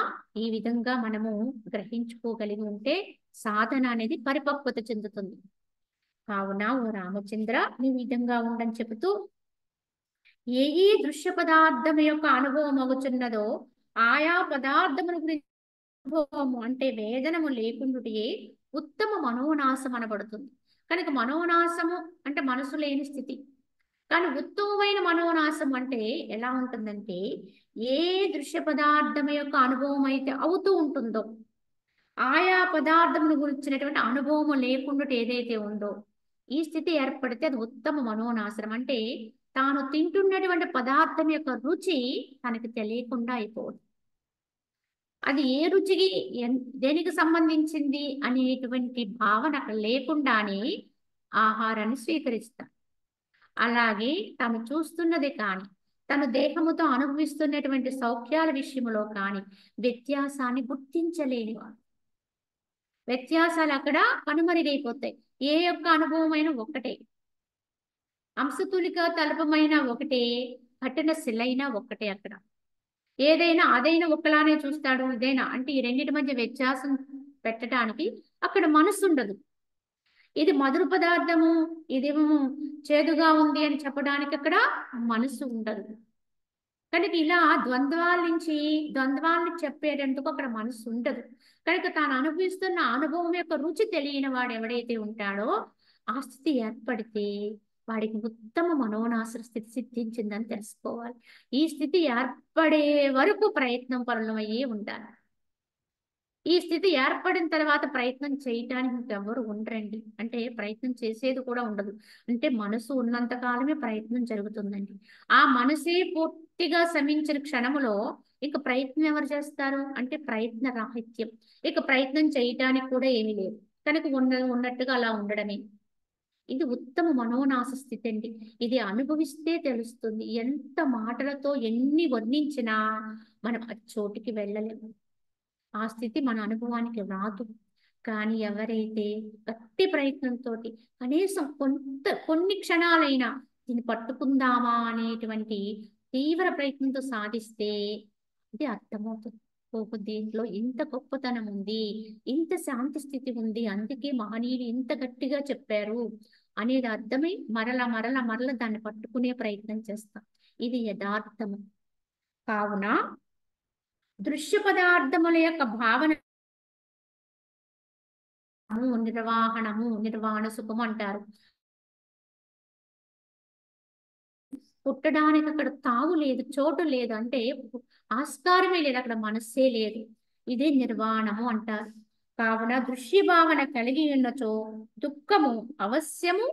ఈ విధంగా మనము గ్రహించుకోగలిగి ఉంటే సాధన అనేది పరిపక్వత చెందుతుంది. కావున ఓ రామచంద్ర నీ విధంగా ఉండని చెబుతూ ఏ ఏ దృశ్య పదార్థం యొక్క అనుభవం అవుతున్నదో ఆయా పదార్థముల గురించి అనుభవము అంటే వేదనము లేకుండాయే ఉత్తమ మనోనాశం అనబడుతుంది. కనుక మనోనాశము అంటే మనసు లేని స్థితి. కానీ ఉత్తమమైన మనోనాశం అంటే ఎలా ఉంటుందంటే ఏ దృశ్య పదార్థం యొక్క అనుభవం అయితే అవుతూ ఉంటుందో ఆయా పదార్థమును గురించినటువంటి అనుభవం లేకుండా ఏదైతే ఉందో ఈ స్థితి ఏర్పడితే అది ఉత్తమ మనోనాశనం. అంటే తాను తింటున్నటువంటి పదార్థం యొక్క రుచి తనకి తెలియకుండా అయిపోవడం. అది ఏ రుచికి దేనికి సంబంధించింది అనేటువంటి భావన అక్కడ లేకుండానే ఆహారాన్ని స్వీకరిస్తాడు. అలాగే తాను చూస్తున్నది కానీ తన దేహముతో అనుభవిస్తున్నటువంటి సౌఖ్యాల విషయంలో కానీ వ్యత్యాసాన్ని గుర్తించలేనివాడు. వ్యత్యాసాలు అక్కడ కనుమరుగైపోతాయి. ఏ యొక్క అనుభవమైనా ఒక్కటే, అంశతులిక తలుపమైన ఒకటే, కఠిన శిలైన ఒక్కటే. అక్కడ ఏదైనా అదైనా ఒక్కలానే చూస్తాడు, ఇదైనా అంటే ఈ రెండింటి మధ్య వ్యత్యాసం పెట్టడానికి అక్కడ మనసు ఉండదు. ఇది మధుర పదార్థము, ఇదేమో చేదుగా ఉంది అని చెప్పడానికి అక్కడ మనసు ఉండదు. కనుక ఇలా ద్వంద్వాలను చెప్పేటందుకు అక్కడ మనసు ఉండదు. కనుక తాను అనుభవిస్తున్న అనుభవం యొక్క రుచి తెలియని వాడు ఎవడైతే ఉంటాడో ఆ స్థితి ఏర్పడితే వాడికి ఉత్తమ మనోనాశ స్థితి సిద్ధించిందని తెలుసుకోవాలి. ఈ స్థితి ఏర్పడే వరకు ప్రయత్నం పరులమయ్యే ఉండాలి. ఈ స్థితి ఏర్పడిన తర్వాత ప్రయత్నం చేయటానికి ఇంకెవ్వరు ఉండరండి. అంటే ప్రయత్నం చేసేది కూడా ఉండదు. అంటే మనసు ఉన్నంత కాలమే ప్రయత్నం జరుగుతుందండి. ఆ మనసే పూర్తిగా శమించిన క్షణములో ఇక ప్రయత్నం ఎవరు చేస్తారు అంటే ప్రయత్న రాహిత్యం. ఇక ప్రయత్నం చేయటానికి కూడా ఏమీ లేదు. కనుక ఉన్నట్టుగా అలా ఉండడమే. ఇది ఉత్తమ మనోనాశ స్థితి అండి. ఇది అనుభవిస్తే తెలుస్తుంది. ఎంత మాటలతో ఎన్ని వర్ణించినా మనం ఆ చోటికి వెళ్ళలేము. ఆ స్థితి మన అనుభవానికి రాదు. కానీ ఎవరైతే గట్టి ప్రయత్నంతో కనీసం కొన్ని క్షణాలైనా దీన్ని పట్టుకుందామా అనేటువంటి తీవ్ర ప్రయత్నంతో సాధిస్తే ఇది అర్థమవుతుంది. ఓహో, దీంట్లో ఇంత గొప్పతనం ఉంది, ఇంత శాంతి స్థితి ఉంది, అందుకే మహనీయులు ఇంత గట్టిగా చెప్పారు అనేది అర్థమై మరల మరల మరల దాన్ని పట్టుకునే ప్రయత్నం చేస్తాం. ఇది యథార్థము. కావున దృశ్య పదార్థముల యొక్క భావన నిర్వాణ సుఖం అంటారు. పుట్టడానికి అక్కడ తావు లేదు, చోటు లేదు, అంటే ఆస్కారమే లేదు, అక్కడ మనస్సే లేదు. ఇదే నిర్వాణము అంటారు. కావున దృశ్య భావన కలిగి ఉన్నచో దుఃఖము అవశ్యము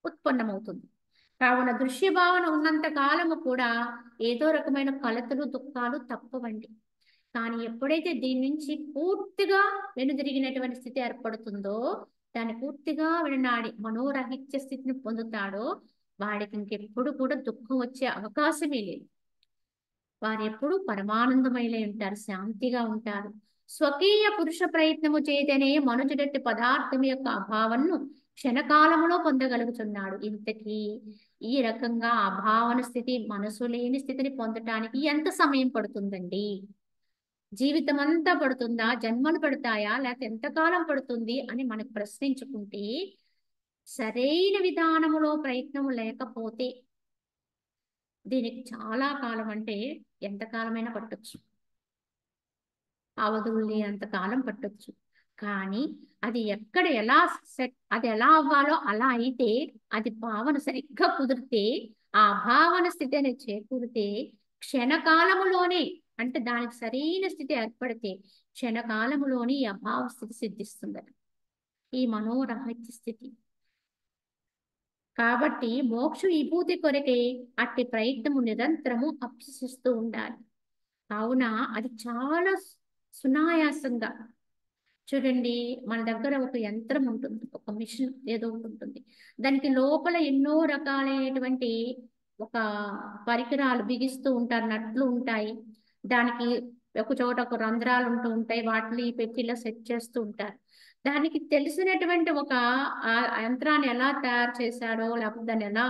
ఉత్పన్నమవుతుంది. కావున దృశ్య భావన ఉన్నంత కాలము కూడా ఏదో రకమైన కలతలు దుఃఖాలు తప్పవండి. కానీ ఎప్పుడైతే దీని నుంచి పూర్తిగా వెనుదిరిగినటువంటి స్థితి ఏర్పడుతుందో, దాన్ని పూర్తిగా విడనాడి మనోరాహిత్య స్థితిని పొందుతాడో వాడికి ఇంకెప్పుడు కూడా దుఃఖం వచ్చే అవకాశమే లేదు. వారు ఎప్పుడు పరమానందమయులై ఉంటారు, శాంతిగా ఉంటారు. స్వకీయ పురుష ప్రయత్నము చేతనే మనుజుడట్టి పదార్థం యొక్క అభావనను క్షణకాలములో పొందగలుగుతున్నాడు. ఇంతకీ ఈ రకంగా అభావన స్థితి, మనసు లేని స్థితిని పొందటానికి ఎంత సమయం పడుతుందండి? జీవితం అంతా పడుతుందా, జన్మలు పడతాయా, లేకపోతే ఎంతకాలం పడుతుంది అని మనకు ప్రశ్నించుకుంటే సరైన విధానములో ప్రయత్నము లేకపోతే దీనికి చాలా కాలం, అంటే ఎంతకాలమైనా పట్టొచ్చు, అవధులు లేనంత కాలం పట్టొచ్చు. కానీ అది ఎక్కడ ఎలా అది ఎలా అవ్వాలో అలా అయితే, అది భావన సరిగ్గా కుదిరితే, ఆ భావన స్థితి అనేది చేకూరితే క్షణకాలములోనే, అంటే దానికి సరైన స్థితి ఏర్పడితే క్షణకాలములోని ఈ అభావ స్థితి సిద్ధిస్తుందట, ఈ మనోరాహిత్య స్థితి. కాబట్టి మోక్ష విభూతి కొరకే అట్టి ప్రయత్నము నిరంతరము అభ్యసిస్తూ ఉండాలి. కావున అది చాలా సునాయాసంగా చూడండి, మన దగ్గర ఒక యంత్రం ఉంటుంది, ఒక మిషన్ ఏదో ఉంటుంది, దానికి లోపల ఎన్నో రకాలైనటువంటి ఒక పరికరాలు బిగిస్తూ ఉంటారు, నట్లు ఉంటాయి, దానికి ఒక చోట ఒక రంధ్రాలు ఉంటూ ఉంటాయి, వాటిని పెట్టిలా సెట్ చేస్తూ ఉంటారు. దానికి తెలిసినటువంటి ఒక ఆ యంత్రాన్ని ఎలా తయారు చేశాడో, లేకపోతే దాన్ని ఎలా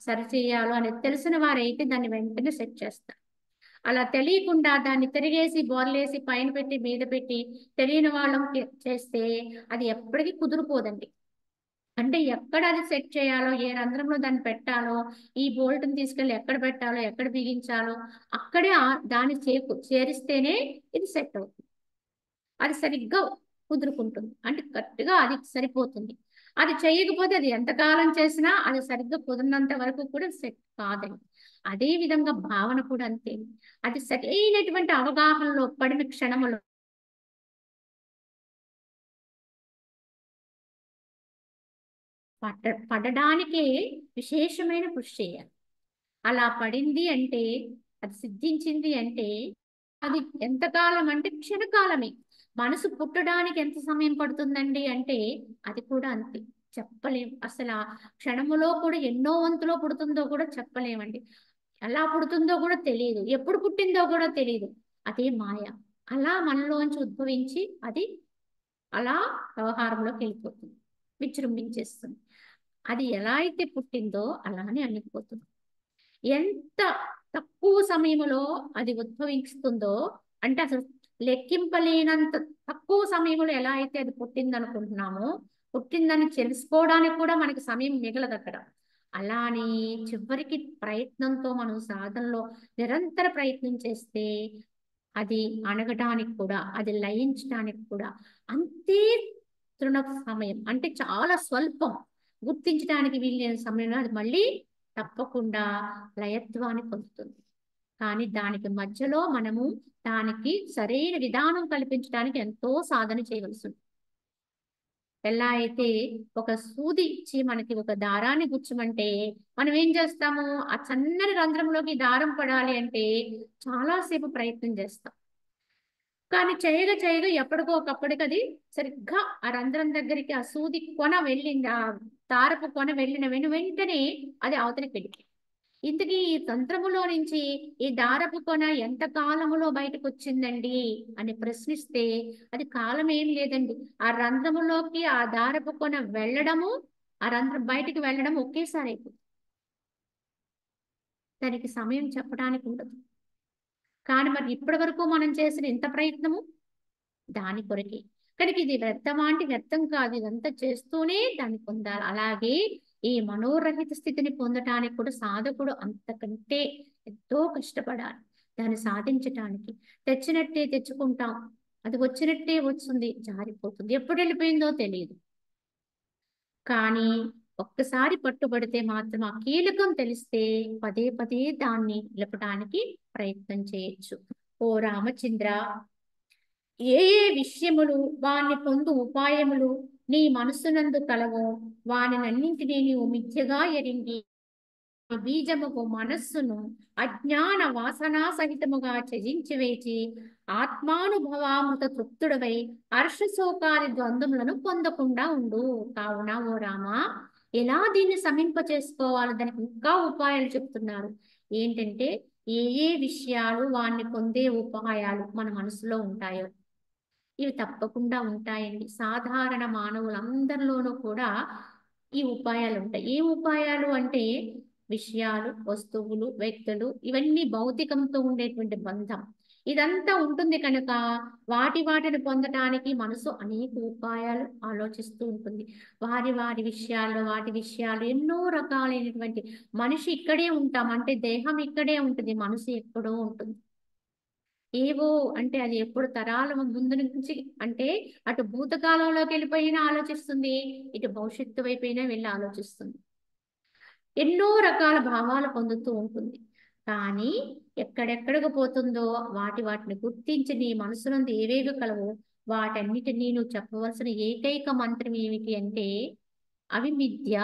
సరిచేయాలో అనేది తెలిసిన వారైతే దాన్ని వెంటనే సెట్ చేస్తారు. అలా తెలియకుండా దాన్ని తిరిగేసి బోర్లేసి పైన పెట్టి మీద పెట్టి తెలియని వాళ్ళం చేస్తే అది ఎప్పటికీ కుదురుపోదండి. అంటే ఎక్కడ అది సెట్ చేయాలో, ఏ రంధ్రంలో దాన్ని పెట్టాలో, ఈ బోల్ట్ని తీసుకెళ్ళి ఎక్కడ పెట్టాలో, ఎక్కడ బిగించాలో అక్కడే దాన్ని చేరిస్తేనే ఇది సెట్ అవుతుంది. అది సరిగ్గా కుదురుకుంటుంది. అంటే కరెక్ట్గా అది సరిపోతుంది. అది చేయకపోతే అది ఎంతకాలం చేసినా అది సరిగ్గా కుదిరినంత వరకు కూడా సెట్ కాదండి. అదే విధంగా భావన కూడా అంతే. అది సరైనటువంటి అవగాహనలో పడిన క్షణములో పడడానికే విశేషమైన కృషి చేయాలి. అలా పడింది అంటే, అది సిద్ధించింది అంటే అది ఎంతకాలం అంటే క్షణకాలమే. మనసు పుట్టడానికి ఎంత సమయం పడుతుందండి అంటే అది కూడా అంతే. చెప్పలేం. అసలు ఆ క్షణములో కూడా ఎన్నో వంతులో పుడుతుందో కూడా చెప్పలేమండి. ఎలా పుడుతుందో కూడా తెలియదు. ఎప్పుడు పుట్టిందో కూడా తెలియదు. అదే మాయ. అలా మనలోంచి ఉద్భవించి అది అలా వ్యవహారంలోకి వెళ్ళిపోతుంది. విజృంభించేస్తుంది. అది ఎలా అయితే పుట్టిందో అలానే అణిగిపోతుంది. ఎంత తక్కువ సమయంలో అది ఉద్భవిస్తుందో అంటే అసలు లెక్కింపలేనంత తక్కువ సమయంలో ఎలా అయితే అది పుట్టిందనుకుంటున్నామో పుట్టిందని తెలుసుకోవడానికి కూడా మనకి సమయం మిగలదు అక్కడ. అలానే చివరికి ప్రయత్నంతో మనం సాధనలో నిరంతర ప్రయత్నం చేస్తే అది అణగటానికి కూడా అది లయించడానికి కూడా అంతే తృణ సమయం అంటే చాలా స్వల్పం. గుర్తించడానికి వీలైన సమయంలో అది మళ్ళీ తప్పకుండా లయత్వాన్ని పొందుతుంది. కానీ దానికి మధ్యలో మనము దానికి సరైన విధానం కల్పించడానికి ఎంతో సాధన చేయవలసి ఉంటుంది. ఎలా అయితే ఒక సూది ఇచ్చి మనకి ఒక దారాన్ని గుచ్చమంటే మనం ఏం చేస్తాము? ఆ సన్నని రంధ్రంలోకి దారం పడాలి అంటే చాలాసేపు ప్రయత్నం చేస్తాం. కానీ చేయగా చేయగా ఎప్పటికో ఒకప్పటికి అది సరిగ్గా ఆ రంధ్రం దగ్గరికి ఆ సూది కొన వెళ్ళింది, ఆ దారపు కొన వెళ్ళిన వెంటనే అది అవతలికి వెళ్ళింది. ఇంతకీ ఈ తంత్రములో నుంచి ఈ దారపు కొన ఎంత కాలములో బయటకు వచ్చిందండి అని ప్రశ్నిస్తే అది కాలం ఏం లేదండి. ఆ రంధ్రములోకి ఆ దారపు కొన వెళ్ళడము, ఆ రంధ్రం బయటికి వెళ్ళడం ఒకేసారి అయిపోతుంది. దానికి సమయం చెప్పడానికి ఉండదు. కానీ మరి ఇప్పటి వరకు మనం చేసిన ఎంత ప్రయత్నము దాని కొరకే. కనుక ఇది వ్యర్థమా అంటే వ్యర్థం కాదు. ఇదంతా చేస్తూనే దాన్ని పొందాలి. అలాగే ఈ మనోరహిత స్థితిని పొందటానికి కూడా సాధకుడు అంతకంటే ఎంతో కష్టపడాలి. దాన్ని సాధించటానికి. తెచ్చినట్టే తెచ్చుకుంటాం. అది వచ్చినట్టే వస్తుంది. జారిపోతుంది. ఎప్పుడు వెళ్ళిపోయిందో తెలియదు. కానీ ఒక్కసారి పట్టుబడితే మాత్రం ఆ కీలకం తెలిస్తే పదే పదే దాన్ని నిలపడానికి ప్రయత్నం చేయొచ్చు. ఓ రామచంద్ర, ఏ ఏ విషయములు వాని పొందు ఉపాయములు నీ మనస్సునందు కలవో వానినన్నింటినీ నీవు మిథ్యగా ఎరింగి బీజముకు మనస్సును అజ్ఞాన వాసనా సహితముగా త్యజించి వేచి ఆత్మానుభవామృత తృప్తుడవై హర్షశోకాది ద్వంద్వములను పొందకుండా ఉండు. కావున ఓ రామా, ఎలా దీన్ని సమీంప చేసుకోవాలో దానికి ఇంకా ఉపాయాలు చెప్తున్నారు. ఏంటంటే ఏ ఏ విషయాలు వాణ్ణి పొందే ఉపాయాలు మన మనసులో ఉంటాయో ఇవి తప్పకుండా ఉంటాయండి. సాధారణ మానవులందరిలోనూ కూడా ఈ ఉపాయాలు ఉంటాయి. ఏ ఉపాయాలు అంటే విషయాలు, వస్తువులు, వ్యక్తులు ఇవన్నీ భౌతికంతో ఉండేటువంటి బంధం. ఇదంతా ఉంటుంది కనుక వాటిని పొందటానికి మనసు అనేక ఉపాయాలు ఆలోచిస్తూ ఉంటుంది. వారి విషయాల్లో వాటి విషయాలు ఎన్నో రకాలైనటువంటి మనిషి ఇక్కడే ఉంటాం అంటే దేహం ఇక్కడే ఉంటుంది, మనసు ఎక్కడో ఉంటుంది. ఏవో అంటే అది ఎప్పుడు తరాల ముందు నుంచి అంటే అటు భూతకాలంలోకి వెళ్ళిపోయినా ఆలోచిస్తుంది, ఇటు భవిష్యత్తు వైపోయినా వెళ్ళి ఆలోచిస్తుంది. ఎన్నో రకాల భావాలు పొందుతూ ఉంటుంది. కానీ ఎక్కడెక్కడికి పోతుందో వాటిని గుర్తించి నీ మనసునందు ఏవేవి కలవో వాటన్నిటినీ నువ్వు చెప్పవలసిన ఏకైక మంత్రం ఏమిటి అంటే అవి మిథ్య.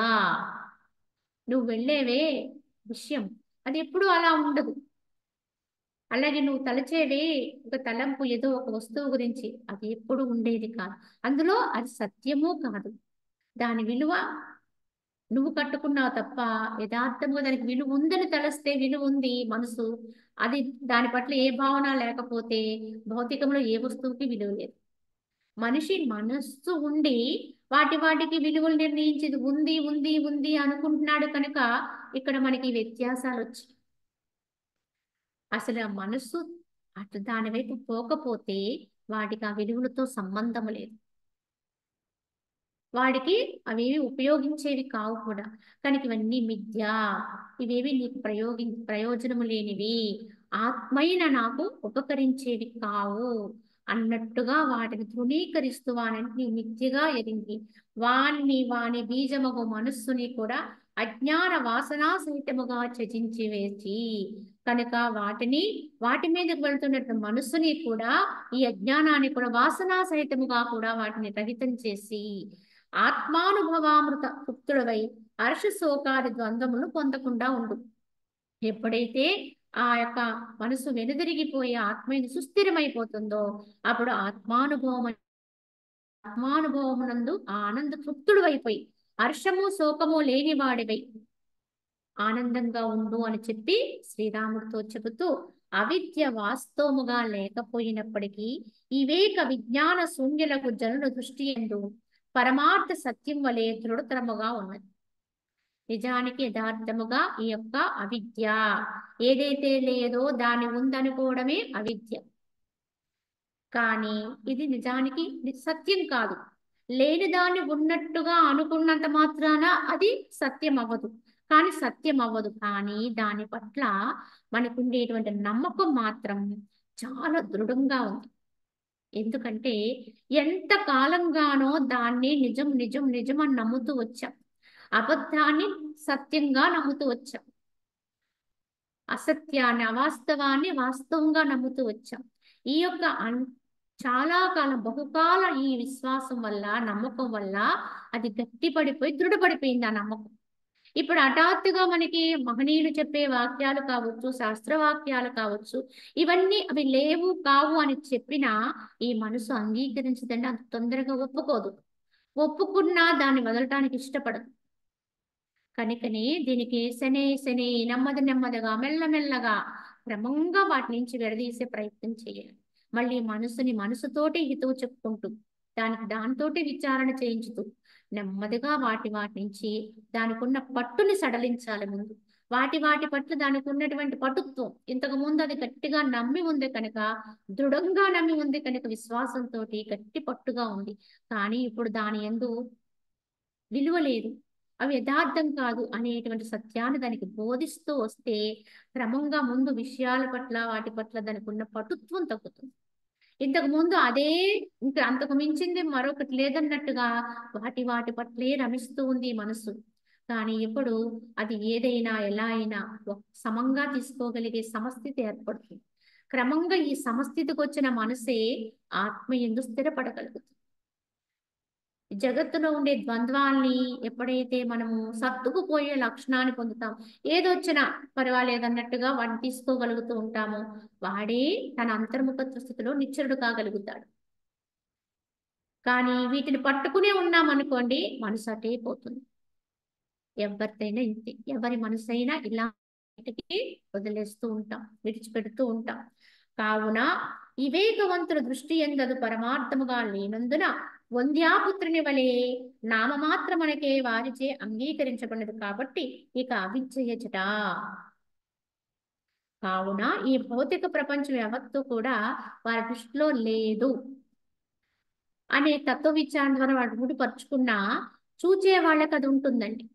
నువ్వు వెళ్ళేవే విషయం అది ఎప్పుడు అలా ఉండదు. అలాగే నువ్వు తలచేవే ఒక తలంపు ఏదో ఒక వస్తువు గురించి అది ఎప్పుడు ఉండేది కాదు. అందులో అది సత్యము కాదు. దాని విలువ నువ్వు కట్టుకున్నావు తప్ప యథార్థముగా దానికి విలువ ఉందని తలస్తే విలువ ఉంది మనసు. అది దాని పట్ల ఏ భావన లేకపోతే భౌతికంలో ఏ వస్తువుకి విలువ లేదు. మనిషి మనస్సు ఉండి వాటికి విలువలు నిర్ణయించేది ఉంది ఉంది ఉంది అనుకుంటున్నాడు కనుక ఇక్కడ మనకి వ్యత్యాసాలు వచ్చాయి. అసలు ఆ మనస్సు అటు దాని వైపు పోకపోతే వాటికి ఆ విలువలతో సంబంధం లేదు. వాడికి అవేవి ఉపయోగించేవి కావు కూడా. కనుక ఇవన్నీ మిథ్య, ఇవేవి నీకు ప్రయోజనము లేనివి, ఆత్మైన నాకు ఉపకరించేవి కావు అన్నట్టుగా వాటిని తృణీకరిస్తూ వాని మిథ్యగా ఎదిగి వాని బీజమగు మనస్సుని కూడా అజ్ఞాన వాసనా సహితముగా త్యజించి వేసి, కనుక వాటి మీదకి వెళ్తున్న మనస్సుని కూడా, ఈ అజ్ఞానాన్ని కూడా వాసనా సహితముగా కూడా వాటిని రహితం చేసి ఆత్మానుభవామృత తృప్తుడవై హర్ష శోకాది ద్వంద్వములు పొందకుండా ఉండు. ఎప్పుడైతే ఆ యొక్క మనసు వెనుదిరిగిపోయి ఆత్మని సుస్థిరమైపోతుందో అప్పుడు ఆత్మానుభవమునందు ఆనంద తృప్తుడు అయిపోయి హర్షము శోకము లేని వాడివై ఆనందంగా ఉండు అని చెప్పి శ్రీరాముడితో చెబుతూ, అవిద్య వాస్తవముగా లేకపోయినప్పటికీ వివేక విజ్ఞాన శూన్యులకు జనుల దృష్టి యందు పరమార్థ సత్యం వలె దృఢతరముగా ఉన్నది. నిజానికి యథార్థముగా ఈ యొక్క అవిద్య ఏదైతే లేదో దాని ఉందనుకోవడమే అవిద్య. కానీ ఇది నిజానికి సత్యం కాదు. లేని దాన్ని ఉన్నట్టుగా అనుకున్నంత మాత్రాన అది సత్యం అవ్వదు. కానీ దాని పట్ల మనకు ఉండేటువంటి నమ్మకం మాత్రం చాలా దృఢంగా ఉంది. ఎందుకంటే ఎంత కాలంగానో దాన్ని నిజం నిజం నిజం అని నమ్ముతూ వచ్చాం, అబద్ధాన్ని సత్యంగా నమ్ముతూ వచ్చాం, అసత్యాన్ని అవాస్తవాన్ని వాస్తవంగా నమ్ముతూ వచ్చాం. ఈ యొక్క చాలా కాలం బహుకాల ఈ విశ్వాసం వల్ల నమ్మకం వల్ల అది గట్టిపడిపోయి దృఢపడిపోయింది ఆ నమ్మకం. ఇప్పుడు హఠాత్తుగా మనకి మహనీయులు చెప్పే వాక్యాలు కావచ్చు, శాస్త్రవాక్యాలు కావచ్చు, ఇవన్నీ అవి లేవు కావు అని చెప్పినా ఈ మనసు అంగీకరించదండి, అంత తొందరగా ఒప్పుకోదు. ఒప్పుకున్నా దాన్ని వదలటానికి ఇష్టపడదు. కనుకనే దీనికి శని నెమ్మదిగా మెల్లమెల్లగా క్రమంగా వాటి నుంచి విడదీసే ప్రయత్నం చేయాలి. మళ్ళీ మనసుతోటి హితవు చెప్పుకుంటూ దానితోటి విచారణ చేయించుతూ నెమ్మదిగా వాటి నుంచి దానికి ఉన్న పట్టుని సడలించాలి. ముందు వాటి పట్ల దానికి ఉన్నటువంటి పటుత్వం, ఇంతకు ముందు అది గట్టిగా నమ్మి ఉంది కనుక, దృఢంగా నమ్మి ఉంది కనుక విశ్వాసంతో గట్టి పట్టుగా ఉంది. కానీ ఇప్పుడు దాని యందు విలువ లేదు, అవి యథార్థం కాదు అనేటువంటి సత్యాన్ని దానికి బోధిస్తూ వస్తే క్రమంగా ముందు విషయాల పట్ల వాటి పట్ల దానికి ఉన్న పటుత్వం తగ్గుతుంది. ఇంతకు ముందు అదే ఇంకా అంతకు మించింది మరొకటి లేదన్నట్టుగా వాటి పట్లే రమిస్తూ ఉంది మనసు. కానీ ఇప్పుడు అది ఏదైనా ఎలా అయినా సమంగా తీసుకోగలిగే సమస్థితి ఏర్పడుతుంది. క్రమంగా ఈ సమస్థితికి వచ్చిన మనసే ఆత్మయందు స్థిరపడగలుగుతుంది. జగత్తులో ఉండే ద్వంద్వాల్ని ఎప్పుడైతే మనము సర్దుకుపోయే లక్షణాన్ని పొందుతాం, ఏదొచ్చినా పర్వాలేదన్నట్టుగా వాడిని తీసుకోగలుగుతూ ఉంటామో వాడే తన అంతర్ముఖత్వ స్థితిలో నిశ్చలుడు కాగలుగుతాడు. కానీ వీటిని పట్టుకునే ఉన్నామనుకోండి, మనసు అటే పోతుంది. ఎవరితైనా ఇంతే, ఎవరి మనసైనా ఇలా వదిలేస్తూ ఉంటాం, విడిచిపెడుతూ ఉంటాం. కావున వివేకవంతుల దృష్టి ఎందదు పరమార్థముగా లేనందున వంద్యాపుత్రుని వలె నామమాత్రమునకే వారిచే అంగీకరించబడినది కాబట్టి ఇక అవిద్యయచట. కావున ఈ భౌతిక ప్రపంచం యావత్తు కూడా వారి దృష్టిలో లేదు అనే తత్వ విచారణ ద్వారా వాడు ముడిపరుచుకున్నా చూచే వాళ్ళకి అది ఉంటుందండి.